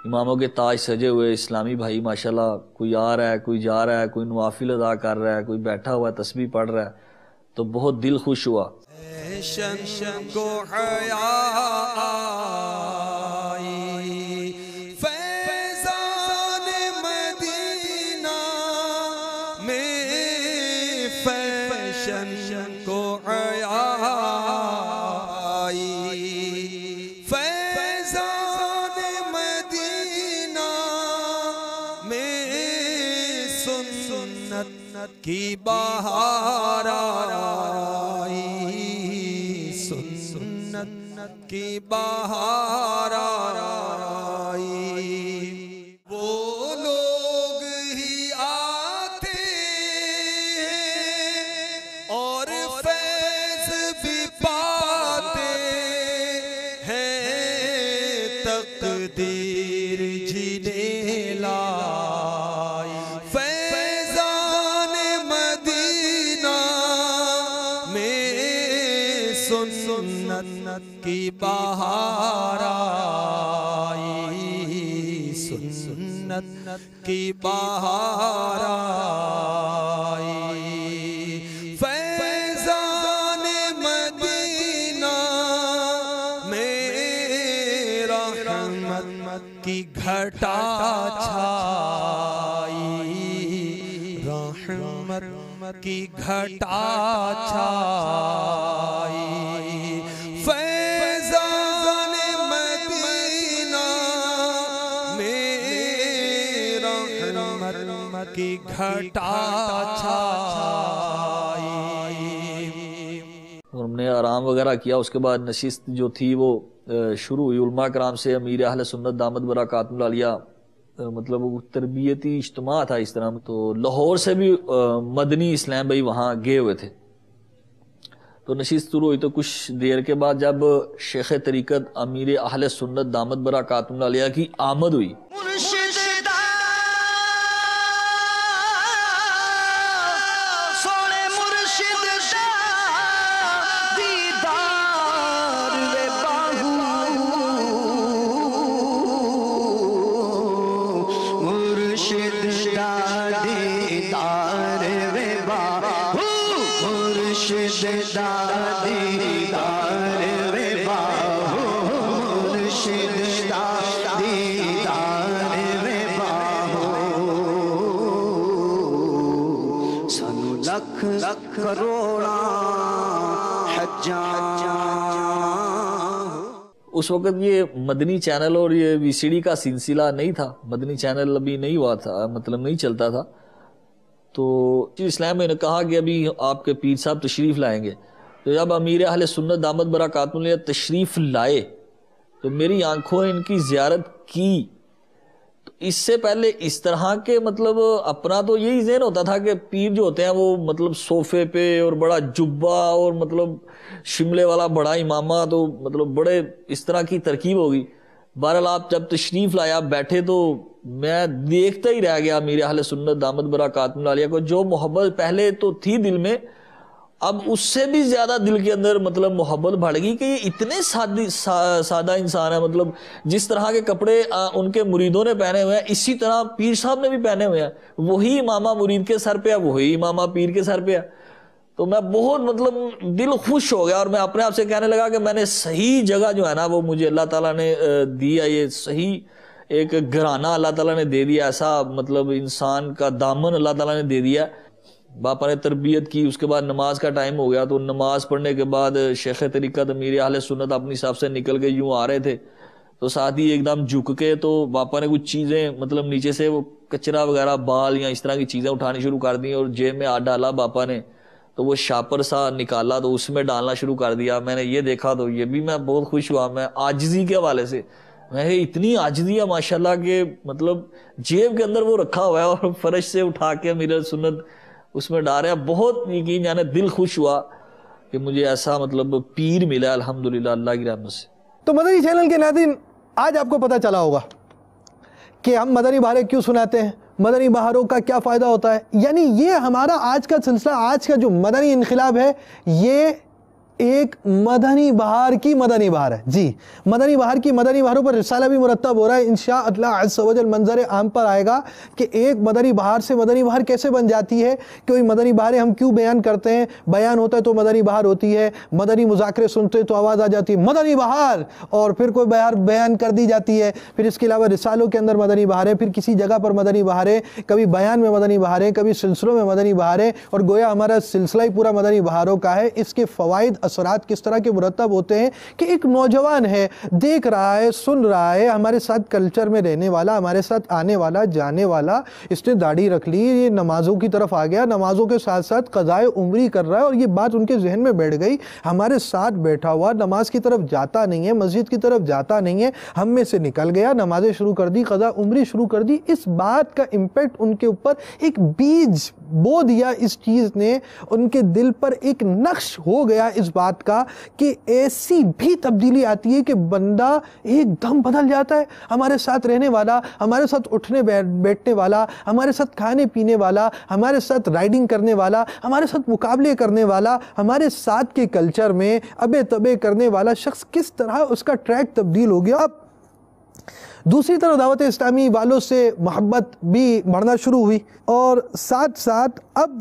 اماموں کے تاج سجے ہوئے اسلامی بھائی ماشاءاللہ، کوئی آ رہا ہے، کوئی جا رہا ہے، کوئی نوافل ادا کر رہا ہے، کوئی بیٹھا ہوا ہے تسبیح پڑھ رہا ہے، تو بہت دل خوش ہوا۔
کو حیا آئی، فیضان مدینہ میں فیشن کو حیا آئی، فیضان مدینہ میں سنت کی بہار آئی، سنت کی بہار آئی، وہ لوگ ہی آتے ہیں اور فیض بھی پاتے ہیں، تقدیر جنہیں لائی، فیضان مدینہ میں سنت کی بہار آئی، سنت کی بہار آئی، فیضان مدینہ میں رحمت کی گھٹا چھائی، رحمت کی گھٹا چھائی، فیضان مدینہ میں رحمت کی گھٹا چھائی۔
اور ہم نے آرام وغیرہ کیا، اس کے بعد نشست جو تھی وہ شروع ہوئی۔ علماء کرام سے امیر اہل سنت دامت برکاتہم العالیہ مطلب وہ تربیتی اجتماع تھا اس طرح، تو لاہور سے بھی مدنی اسلام بھائی وہاں گئے ہوئے تھے، تو نشست شروع ہوئی۔ تو کچھ دیر کے بعد جب شیخ طریقت امیر اہل سنت دامت برکاتہم العالیہ کی آمد ہوئی، اس وقت یہ مدنی چینل اور یہ وی سی ڈی کا سلسلہ نہیں تھا، مدنی چینل ابھی نہیں ہوا تھا، مطلب نہیں چلتا تھا۔ تو اسلام میں نے کہا کہ ابھی آپ کے پیر صاحب تشریف لائیں گے، تو جب امیر اہل سنت دامت برکاتہم العالیہ تشریف لائے تو میری آنکھوں نے ان کی زیارت کی۔ تو اس سے پہلے اس طرح کے مطلب اپنا تو یہی ذہن ہوتا تھا کہ پیر جو ہوتے ہیں وہ مطلب صوفے پہ اور بڑا جبہ اور مطلب شملے والا بڑا امامہ، تو مطلب بڑے اس طرح کی ترکیب ہوگی۔ بہرحال آپ جب تشریف لایا بیٹھے تو میں دیکھتا ہی رہ گیا امیر اہل سنت دامت برکاتہم العالیہ کو، جو محبت پہلے تو تھی دل میں، اب اس سے بھی زیادہ دل کے اندر مطلب محبت بڑھ گئی کہ یہ اتنے سادہ انسان ہے، مطلب جس طرح کے کپڑے ان کے مریدوں نے پہنے ہوئے ہیں اسی طرح پیر صاحب نے بھی پہنے ہوئے ہیں، وہی امامہ مرید کے سر پہ ہے، وہی امامہ پیر کے سر پہ ہے۔ تو میں بہت مطلب دل خوش ہو گیا اور میں اپنے آپ سے کہنے لگا کہ میں نے صحیح جگہ جو ہے نا وہ مجھے اللہ تعالیٰ نے دی ہے، یہ صحیح ایک گھرانہ اللہ تعالیٰ نے دے دیا، ایسا مطلب انسان کا دامن اللہ تعالیٰ نے دے دیا۔ باپا نے تربیت کی، اس کے بعد نماز کا ٹائم ہو گیا، تو نماز پڑھنے کے بعد شیخ طریقت امیر اہل سنت اپنی صاحب سے نکل کے یوں آ رہے تھے، تو ساتھ ہی ایک دم جھک کے تو باپا نے کچھ چیزیں مطلب نیچے سے وہ کچرا وغیرہ بال یا اس طرح کی چیزیں اٹھانی شروع کر دی اور جیب میں ہاتھ ڈالا باپا نے، تو وہ شاپر سا نکالا تو اس میں ڈالنا شروع کر دیا۔ میں نے یہ دیکھا تو یہ بھی میں بہت خوش ہوا، میں عاجزی کے حوالے سے میں اتنی عاجزی ہے ماشاءاللہ کہ مطلب جیب کے اندر وہ رکھا ہوا ہے اور فرش سے اٹھا کے میرا سنت اس میں ڈال رہا ہے۔ بہت یقین جانے دل خوش ہوا کہ مجھے ایسا مطلب پیر ملا الحمدللہ اللہ کی رحمت سے۔
تو مدنی چینل کے ناظرین، آج آپ کو پتہ چلا ہوگا کہ ہم مدنی بہاریں کیوں سناتے ہیں، مدنی بہاروں کا کیا فائدہ ہوتا ہے۔ یعنی یہ ہمارا آج کا سلسلہ، آج کا جو مدنی انقلاب ہے، یہ ایک مدنی بہار کی مدنی بہار ہے جی، مدنی بہار کی مدنی بہاروں پر رسالہ بھی مرتب ہو رہا ہے، انشاءاللہ عز و جل منظر عام پر آئے گا کہ ایک مدنی بہار سے مدنی بہار کیسے بن جاتی ہے، کوئی مدنی بہاریں ہم کیوں بیان کرتے ہیں، بیان ہوتا ہے تو مدنی بہار ہوتی ہے، مدنی مذاکرے سنتے تو آواز آ جاتی ہے مدنی بہار، اور پھر کوئی بہار بیان کر دی جاتی ہے، پھر اس کے علاوہ رسالوں کے اندر مدنی بہاریں، پھر کسی جگہ پر مدنی بہاریں، کبھی بیان میں مدنی بہاریں، کبھی سلسلوں میں مدنی بہاریں، اور گویا ہمارا سلسلہ ہی پورا مدنی بہاروں کا ہے۔ اس کے فوائد اثرات کس طرح کے مرتب ہوتے ہیں کہ ایک نوجوان ہے، دیکھ رہا ہے، سن رہا ہے، ہمارے ساتھ کلچر میں رہنے والا، ہمارے ساتھ آنے والا، جانے والا، اس نے داڑھی رکھ لی، یہ نمازوں کی طرف آ گیا، نمازوں کے ساتھ ساتھ قضائے عمری کر رہا ہے، اور یہ بات ان کے ذہن میں بیٹھ گئی، ہمارے ساتھ بیٹھا ہوا، نماز کی طرف جاتا نہیں ہے، مسجد کی طرف جاتا نہیں ہے، ہم میں سے نکل گیا، نمازیں شروع کر دی، قضاء عمری شروع کر دی۔ اس بات کا امپیکٹ ان کے اوپر ایک بیج بو دیا، اس چیز نے ان کے دل پر ایک نقش ہو گیا اس بات کا کہ ایسی بھی تبدیلی آتی ہے کہ بندہ ایک دم بدل جاتا ہے، ہمارے ساتھ رہنے والا، ہمارے ساتھ اٹھنے بیٹھنے والا، ہمارے ساتھ کھانے پینے والا، ہمارے ساتھ رائڈنگ کرنے والا، ہمارے ساتھ مقابلے کرنے والا، ہمارے ساتھ کے کلچر میں ابے تبے کرنے والا شخص کس طرح اس کا ٹریک تبدیل ہو گیا۔ اب دوسری طرف دعوت اسلامی والوں سے محبت بھی بڑھنا شروع ہوئی، اور ساتھ ساتھ اب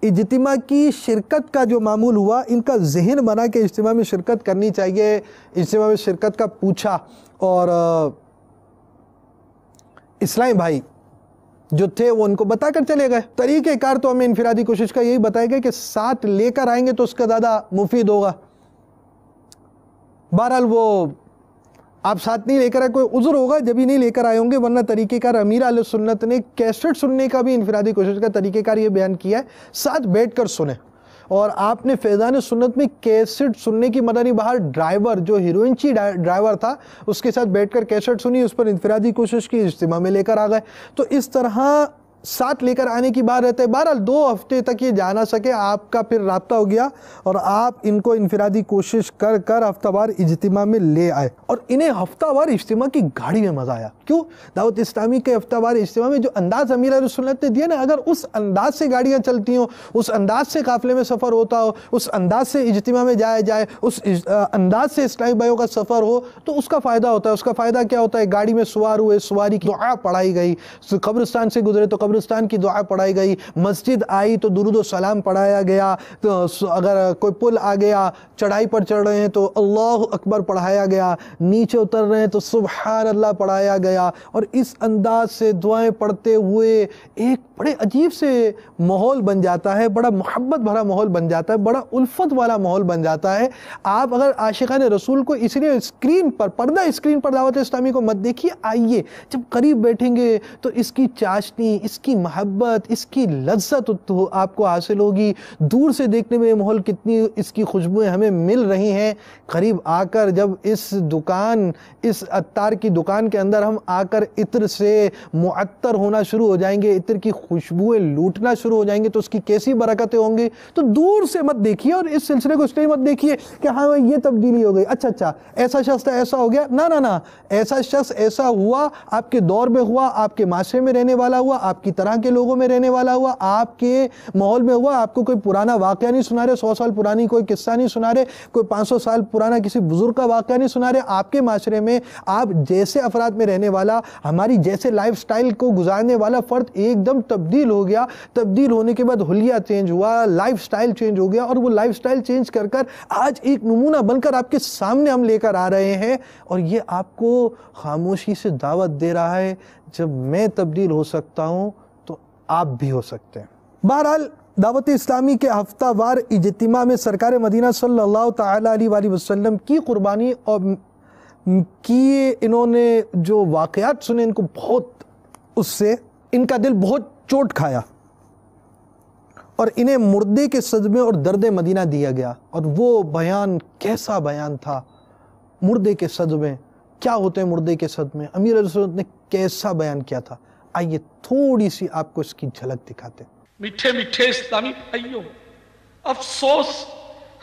اجتماع کی شرکت کا جو معمول ہوا، ان کا ذہن بنا کہ اجتماع میں شرکت کرنی چاہیے، اجتماع میں شرکت کا پوچھا، اور اسلامی بھائی جو تھے وہ ان کو بتا کر چلے گئے۔ طریقہ کار تو ہمیں انفرادی کوشش کا یہی بتایا گیا کہ ساتھ لے کر آئیں گے تو اس کا زیادہ مفید ہوگا۔ بہرحال وہ آپ ساتھ نہیں لے کر آئے، کوئی عذر ہوگا جب ہی نہیں لے کر آئے ہوں گے، ورنہ طریقہ کار امیر اہل سنت نے کیسٹ سننے کا بھی انفرادی کوشش کا طریقہ کار یہ بیان کیا ہے، ساتھ بیٹھ کر سنیں۔ اور آپ نے فیضان سنت میں کیسٹ سننے کی مدنی بہار ڈرائیور جو ہیروئنچی ڈرائیور تھا اس کے ساتھ بیٹھ کر کیسٹ سنی، اس پر انفرادی کوشش کی، اجتماع میں لے کر آ گئے۔ تو اس طرح ساتھ لے کر آنے کی بات رہتا ہے۔ بہرحال 2 ہفتے تک یہ جا نہ سکے، آپ کا پھر رابطہ ہو گیا اور آپ ان کو انفرادی کوشش کر کر ہفتہ وار اجتماع میں لے آئے، اور انہیں ہفتہ وار اجتماع کی گاڑی میں مزہ آیا۔ کیوں؟ دعوت اسلامی کے ہفتہ وار اجتماع میں جو انداز امیر اہل سنت نے دیا نا، اگر اس انداز سے گاڑیاں چلتی ہوں، اس انداز سے قافلے میں سفر ہوتا ہو، اس انداز سے اجتماع میں جایا جائے، اس انداز سے اسلامی بھائیوں کا سفر ہو، تو اس کا فائدہ ہوتا ہے۔ اس کا فائدہ کیا ہوتا ہے؟ گاڑی میں سوار ہوئے، سواری کی دعا پڑھائی گئی، قبرستان سے گزرے تو قبرستان کی دعا پڑھائی گئی، مسجد آئی تو درود و سلام پڑھایا گیا، تو اگر کوئی پل آ گیا، چڑھائی پر چڑھ رہے ہیں تو اللہ اکبر پڑھایا گیا، نیچے اتر رہے ہیں تو سبحان اللہ پڑھایا گیا، اور اس انداز سے دعائیں پڑھتے ہوئے ایک بڑے عجیب سے ماحول بن جاتا ہے، بڑا محبت بھرا ماحول بن جاتا ہے، بڑا الفت والا ماحول بن جاتا ہے۔ آپ اگر عاشقان رسول کو اس لیے اسکرین پر، پردہ اسکرین پر دعوت اسلامی کو مت دیکھیے، آئیے جب قریب بیٹھیں گے تو اس کی چاشنی، اس کی محبت، اس کی لذت تو آپ کو حاصل ہوگی۔ دور سے دیکھنے میں یہ ماحول کتنی اس کی خوشبوئیں ہمیں مل رہی ہیں، قریب آ کر جب اس دکان، اس عطار کی دکان کے اندر ہم آ کر عطر سے معطر ہونا شروع ہو جائیں گے، عطر کی خوشبوئیں لوٹنا شروع ہو جائیں گے تو اس کی کیسی برکتیں ہوں گی۔ تو دور سے مت دیکھیے اور اس سلسلے کو اس لیے مت دیکھیے کہ ہاں یہ تبدیلی ہو گئی، اچھا ایسا شخص تھا ایسا ہو گیا، نہ ایسا شخص ایسا ہوا، آپ کے دور میں ہوا، آپ کے معاشرے میں رہنے والا ہوا، آپ کی طرح کے لوگوں میں رہنے والا ہوا، آپ کے ماحول میں ہوا۔ آپ کو کوئی پرانا واقعہ نہیں سنا رہے، 100 سال پرانی کوئی قصہ نہیں سنا رہے، کوئی 500 سال پرانا کسی بزرگ کا واقعہ نہیں سنا رہے۔ آپ کے معاشرے میں آپ جیسے افراد میں رہنے والا، ہماری جیسے لائف سٹائل کو گزارنے والا فرد ایک دم تبدیل ہو گیا۔ تبدیل ہونے کے بعد حلیہ چینج ہوا، لائف سٹائل چینج ہو گیا، اور وہ لائف سٹائل چینج کر کر آج ایک نمونہ بن کر آپ کے سامنے ہم لے کر آ رہے ہیں، اور یہ آپ کو خاموشی سے دعوت دے رہا ہے جب میں تبدیل ہو سکتا ہوں تو آپ بھی ہو سکتے ہیں۔ بہرحال دعوت اسلامی کے ہفتہ وار اجتماع میں سرکار مدینہ صلی اللہ تعالیٰ علیہ وآلہ وسلم کی قربانی اور کی انہوں نے جو واقعات سنے، ان کو بہت، اس سے ان کا دل بہت چوٹ کھایا، اور انہیں مردے کے صدمے اور درد مدینہ دیا گیا۔ اور وہ بیان کیسا بیان تھا، مردے کے صدمے کیا ہوتے ہیں، مردے کے صدمے امیر علیہ السلام نے کیسا بیان کیا تھا۔ آئیے تھوڑی سی آپ کو اس کی جھلک دکھاتے ہیں۔
میٹھے میٹھے اسلامی بھائیوں، افسوس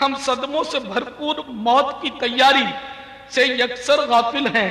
ہم صدموں سے بھرپور موت کی تیاری سے یکسر غافل ہیں۔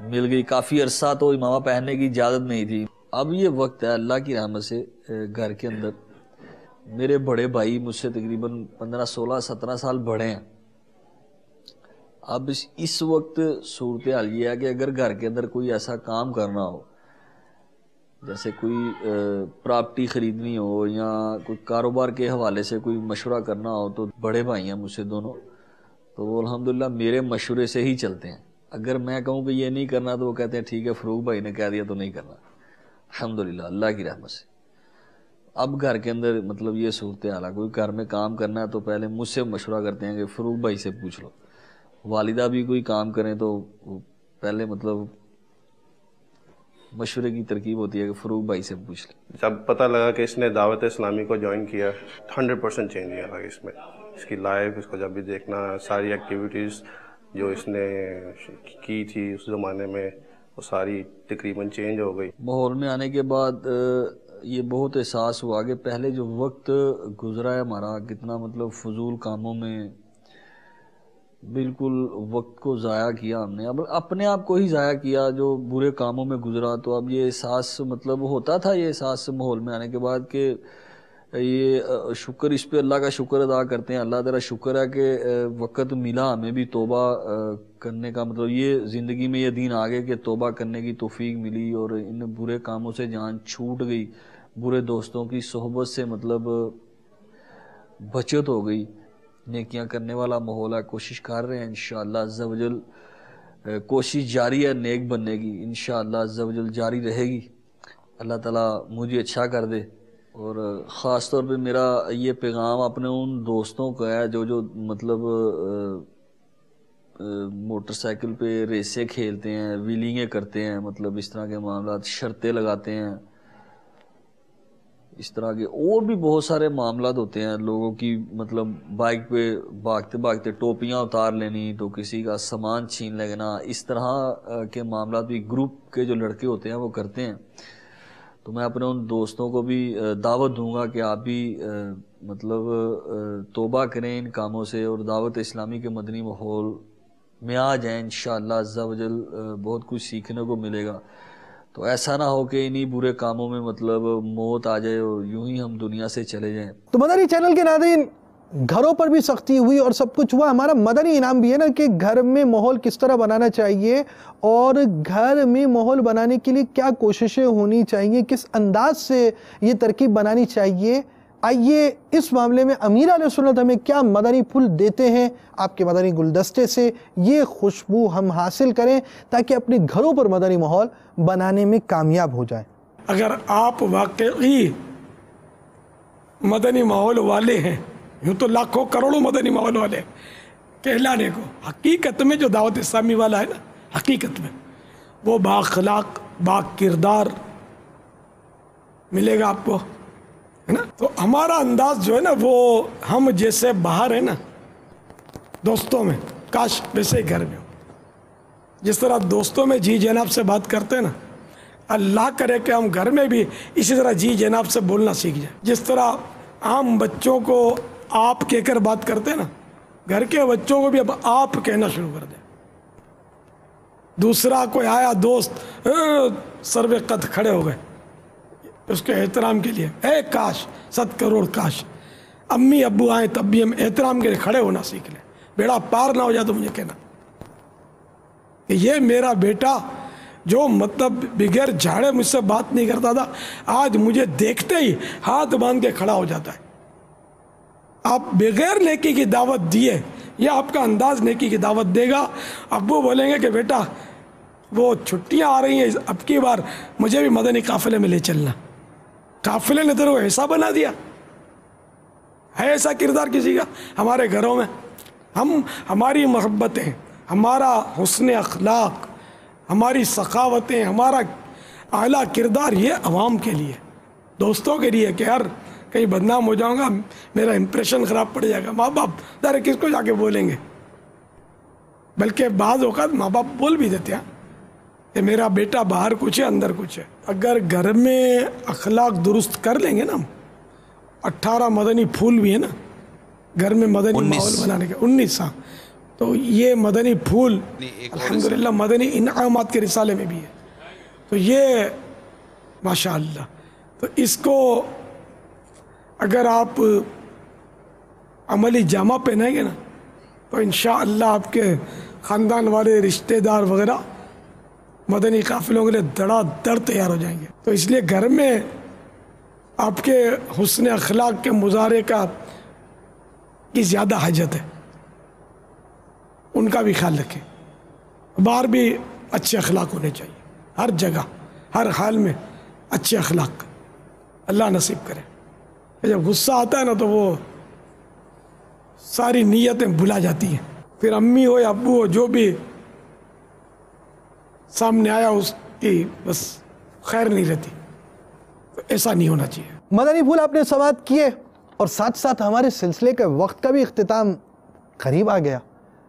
مل گئی. کافی عرصہ تو امامہ پہننے کی اجازت نہیں تھی. اب یہ وقت ہے اللہ کی رحمت سے گھر کے اندر میرے بڑے بھائی مجھ سے تقریباً 15 16 17 سال بڑے ہیں. اب اس وقت صورتحال یہ ہے کہ اگر گھر کے اندر کوئی ایسا کام کرنا ہو, جیسے کوئی پراپرٹی خریدنی ہو یا کوئی کاروبار کے حوالے سے کوئی مشورہ کرنا ہو, تو بڑے بھائی ہیں مجھ سے دونوں, تو وہ الحمدللہ میرے مشورے سے ہی چلتے ہیں. اگر میں کہوں کہ یہ نہیں کرنا تو وہ کہتے ہیں ٹھیک ہے فروغ بھائی نے کہہ دیا تو نہیں کرنا. الحمدللہ اللہ کی رحمت سے اب گھر کے اندر مطلب یہ صورتحال ہے, کوئی گھر میں کام کرنا ہے تو پہلے مجھ سے مشورہ کرتے ہیں کہ فروغ بھائی سے پوچھ لو. والدہ بھی کوئی کام کریں تو پہلے مطلب مشورے کی ترکیب ہوتی ہے کہ فروغ بھائی سے پوچھ لیں.
جب پتہ لگا کہ اس نے دعوت اسلامی کو جوائن کیا 100% چینج ہوا اس میں. اس کی لائف, اس کو جب بھی دیکھنا, ساری ایکٹیویٹیز جو اس نے کی تھی اس زمانے میں وہ ساری تقریباً چینج ہو گئی.
ماحول میں آنے کے بعد یہ بہت احساس ہوا کہ پہلے جو وقت گزرا ہے ہمارا, کتنا مطلب فضول کاموں میں بالکل وقت کو ضائع کیا ہم نے, اب اپنے آپ کو ہی ضائع کیا جو برے کاموں میں گزرا. تو اب یہ احساس مطلب ہوتا تھا, یہ احساس ماحول میں آنے کے بعد کہ یہ شکر, اس پہ اللہ کا شکر ادا کرتے ہیں. اللہ تعالیٰ شکر ہے کہ وقت ملا ہمیں بھی توبہ کرنے کا, مطلب یہ زندگی میں یہ دین آگے کہ توبہ کرنے کی توفیق ملی اور ان برے کاموں سے جان چھوٹ گئی, برے دوستوں کی صحبت سے مطلب بچت ہو گئی. نیکیاں کرنے والا ماحول ہے, کوشش کر رہے ہیں انشاءاللہ عز و جل, کوشش جاری ہے نیک بننے کی, انشاءاللہ عز و جل جاری رہے گی. اللہ تعالیٰ مجھے اچھا کر دے. اور خاص طور پہ میرا یہ پیغام اپنے ان دوستوں کا ہے جو مطلب موٹر سائیکل پہ ریسیں کھیلتے ہیں, ویلنگیں کرتے ہیں, مطلب اس طرح کے معاملات, شرطیں لگاتے ہیں, اس طرح کے اور بھی بہت سارے معاملات ہوتے ہیں لوگوں کی, مطلب بائک پہ بھاگتے بھاگتے ٹوپیاں اتار لینی تو کسی کا سامان چھین لینا, اس طرح کے معاملات بھی گروپ کے جو لڑکے ہوتے ہیں وہ کرتے ہیں. تو میں اپنے ان دوستوں کو بھی دعوت دوں گا کہ آپ بھی مطلب توبہ کریں ان کاموں سے اور دعوت اسلامی کے مدنی ماحول میں آ جائیں. انشاءاللہ عز و جل بہت کچھ سیکھنے کو ملے گا. تو ایسا نہ ہو کہ انہی برے کاموں میں مطلب موت آ جائے اور یوں ہی ہم دنیا سے چلے جائیں.
تو مدنی چینل کے ناظرین, گھروں پر بھی سختی ہوئی اور سب کچھ ہوا, ہمارا مدنی انعام بھی ہے نا کہ گھر میں ماحول کس طرح بنانا چاہیے اور گھر میں ماحول بنانے کے لیے کیا کوششیں ہونی چاہیے, کس انداز سے یہ ترکیب بنانی چاہیے. آئیے اس معاملے میں امیر علیہ سنت ہمیں کیا مدنی پھول دیتے ہیں آپ کے مدنی گلدستے سے, یہ خوشبو ہم حاصل کریں تاکہ اپنے گھروں پر مدنی ماحول بنانے میں کامیاب ہو جائیں.
اگر آپ واقعی مدنی ماحول والے ہیں, یوں تو لاکھوں کروڑوں مدنی ماحول والے کہلانے کو, حقیقت میں جو دعوت اسلامی والا ہے نا, حقیقت میں وہ با اخلاق با کردار ملے گا آپ کو, ہے نا. تو ہمارا انداز جو ہے نا وہ ہم جیسے باہر ہیں نا دوستوں میں, کاش ویسے ہی گھر میں ہو. جس طرح دوستوں میں جی جناب سے بات کرتے ہیں نا, اللہ کرے کہ ہم گھر میں بھی اسی طرح جی جناب سے بولنا سیکھ جائیں. جس طرح عام بچوں کو آپ کہہ کر بات کرتے ہیں نا, گھر کے بچوں کو بھی اب آپ کہنا شروع کر دیں. دوسرا کوئی آیا دوست سر پہ قد کھڑے ہو گئے اس کے احترام کے لیے, اے کاش 100 کروڑ کاش امی ابو آئیں تب بھی ہم احترام کے لیے کھڑے ہونا سیکھ لیں. بیڑا پار نہ ہو جائے تو مجھے کہنا کہ یہ میرا بیٹا جو مطلب بغیر جھاڑے مجھ سے بات نہیں کرتا تھا, آج مجھے دیکھتے ہی ہاتھ باندھ کے کھڑا ہو جاتا ہے. آپ بغیر نیکی کی دعوت دیے, یہ آپ کا انداز نیکی کی دعوت دے گا. ابو بولیں گے کہ بیٹا وہ چھٹیاں آ رہی ہیں, اب کی بار مجھے بھی مدنی قافلے میں لے چلنا. قافلے نے تو ایسا بنا دیا ہے, ایسا کردار کسی کا ہمارے گھروں میں. ہماری محبتیں, ہمارا حسن اخلاق, ہماری سخاوتیں, ہمارا اعلیٰ کردار یہ عوام کے لیے, دوستوں کے لیے کہ یار کہیں بدنام ہو جاؤں گا, میرا امپریشن خراب پڑ جائے گا. ماں باپ ذرا کس کو جا کے بولیں گے, بلکہ بعض اوقات ماں باپ بول بھی دیتے ہیں کہ میرا بیٹا باہر کچھ ہے اندر کچھ ہے. اگر گھر میں اخلاق درست کر لیں گے نا, 18 مدنی پھول بھی ہے نا گھر میں مدنی ماحول بنانے کے, 19 تو تو یہ مدنی پھول الحمدللہ مدنی انعامات کے رسالے میں بھی ہے. تو یہ ماشاءاللہ، تو اس کو اگر آپ عملی جامہ پہنائیں گے نا تو انشاءاللہ آپ کے خاندان والے رشتہ دار وغیرہ مدنی قافلوں کے لیے دڑا دڑ تیار ہو جائیں گے. تو اس لیے گھر میں آپ کے حسن اخلاق کے مظاہرے کی زیادہ حاجت ہے، ان کا بھی خیال رکھیں. باہر بھی اچھے اخلاق ہونے چاہیے، ہر جگہ ہر حال میں اچھے اخلاق اللہ نصیب کرے. جب غصہ آتا ہے نا تو وہ ساری نیتیں بھلا جاتی ہیں، پھر امی ہو یا ابو ہو جو بھی سامنے آیا اس کی بس خیر نہیں رہتی. تو ایسا نہیں ہونا چاہیے.
مدنی پھول آپ نے سماعت کیے اور ساتھ ساتھ ہمارے سلسلے کے وقت کا بھی اختتام قریب آ گیا.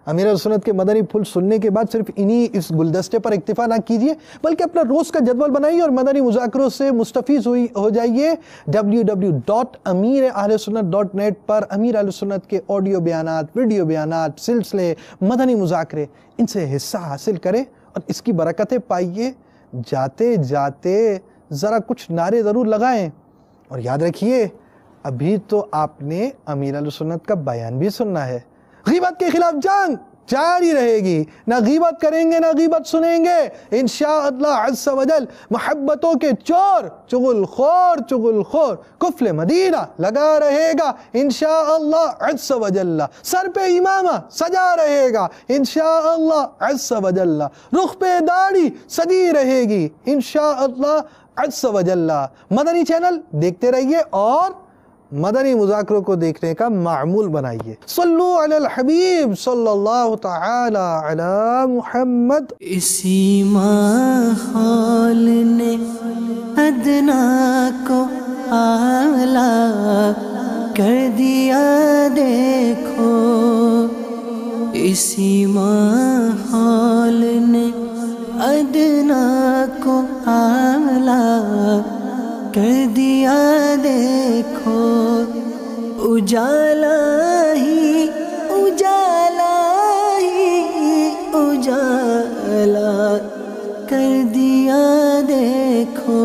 امیر اہل سنت کے مدنی پھول سننے کے بعد صرف انہی اس گلدستے پر اکتفا نہ کیجیے بلکہ اپنا روز کا جدول بنائیے اور مدنی مذاکروں سے مستفیض ہو جائیے. www.amirahlsunnat.net پر امیر اہل سنت کے آڈیو بیانات، ویڈیو بیانات، سلسلے، مدنی مذاکرے، ان سے حصہ حاصل کریں اور اس کی برکتیں پائیے. جاتے جاتے ذرا کچھ نعرے ضرور لگائیں اور یاد رکھیے ابھی تو آپ نے امیر اہل سنت کا بیان بھی سننا ہے. غیبت کے خلاف جنگ جاری رہے گی، نہ غیبت کریں گے نہ غیبت سنیں گے. انشاءاللہ عز و جل محبتوں کے چور چغل خور کفل مدینہ لگا رہے گا انشاءاللہ عز و جل. سر پہ امامہ سجا رہے گا انشاءاللہ عز و جل. رخ پہ داڑھی سجی رہے گی انشاءاللہ عز و جل. مدنی چینل دیکھتے رہیے اور مدنی مذاکروں کو دیکھنے کا معمول بنائیے. صلو علی الحبیب صلی اللہ تعالی علی محمد.
اسی ماحول نے ادنا کو اعلیٰ کر دیا دیکھو. اسی ماحول نے ادنا کو اعلیٰ کر دیا دیکھو. اجالا ہی اجالا کر دیا دیکھو.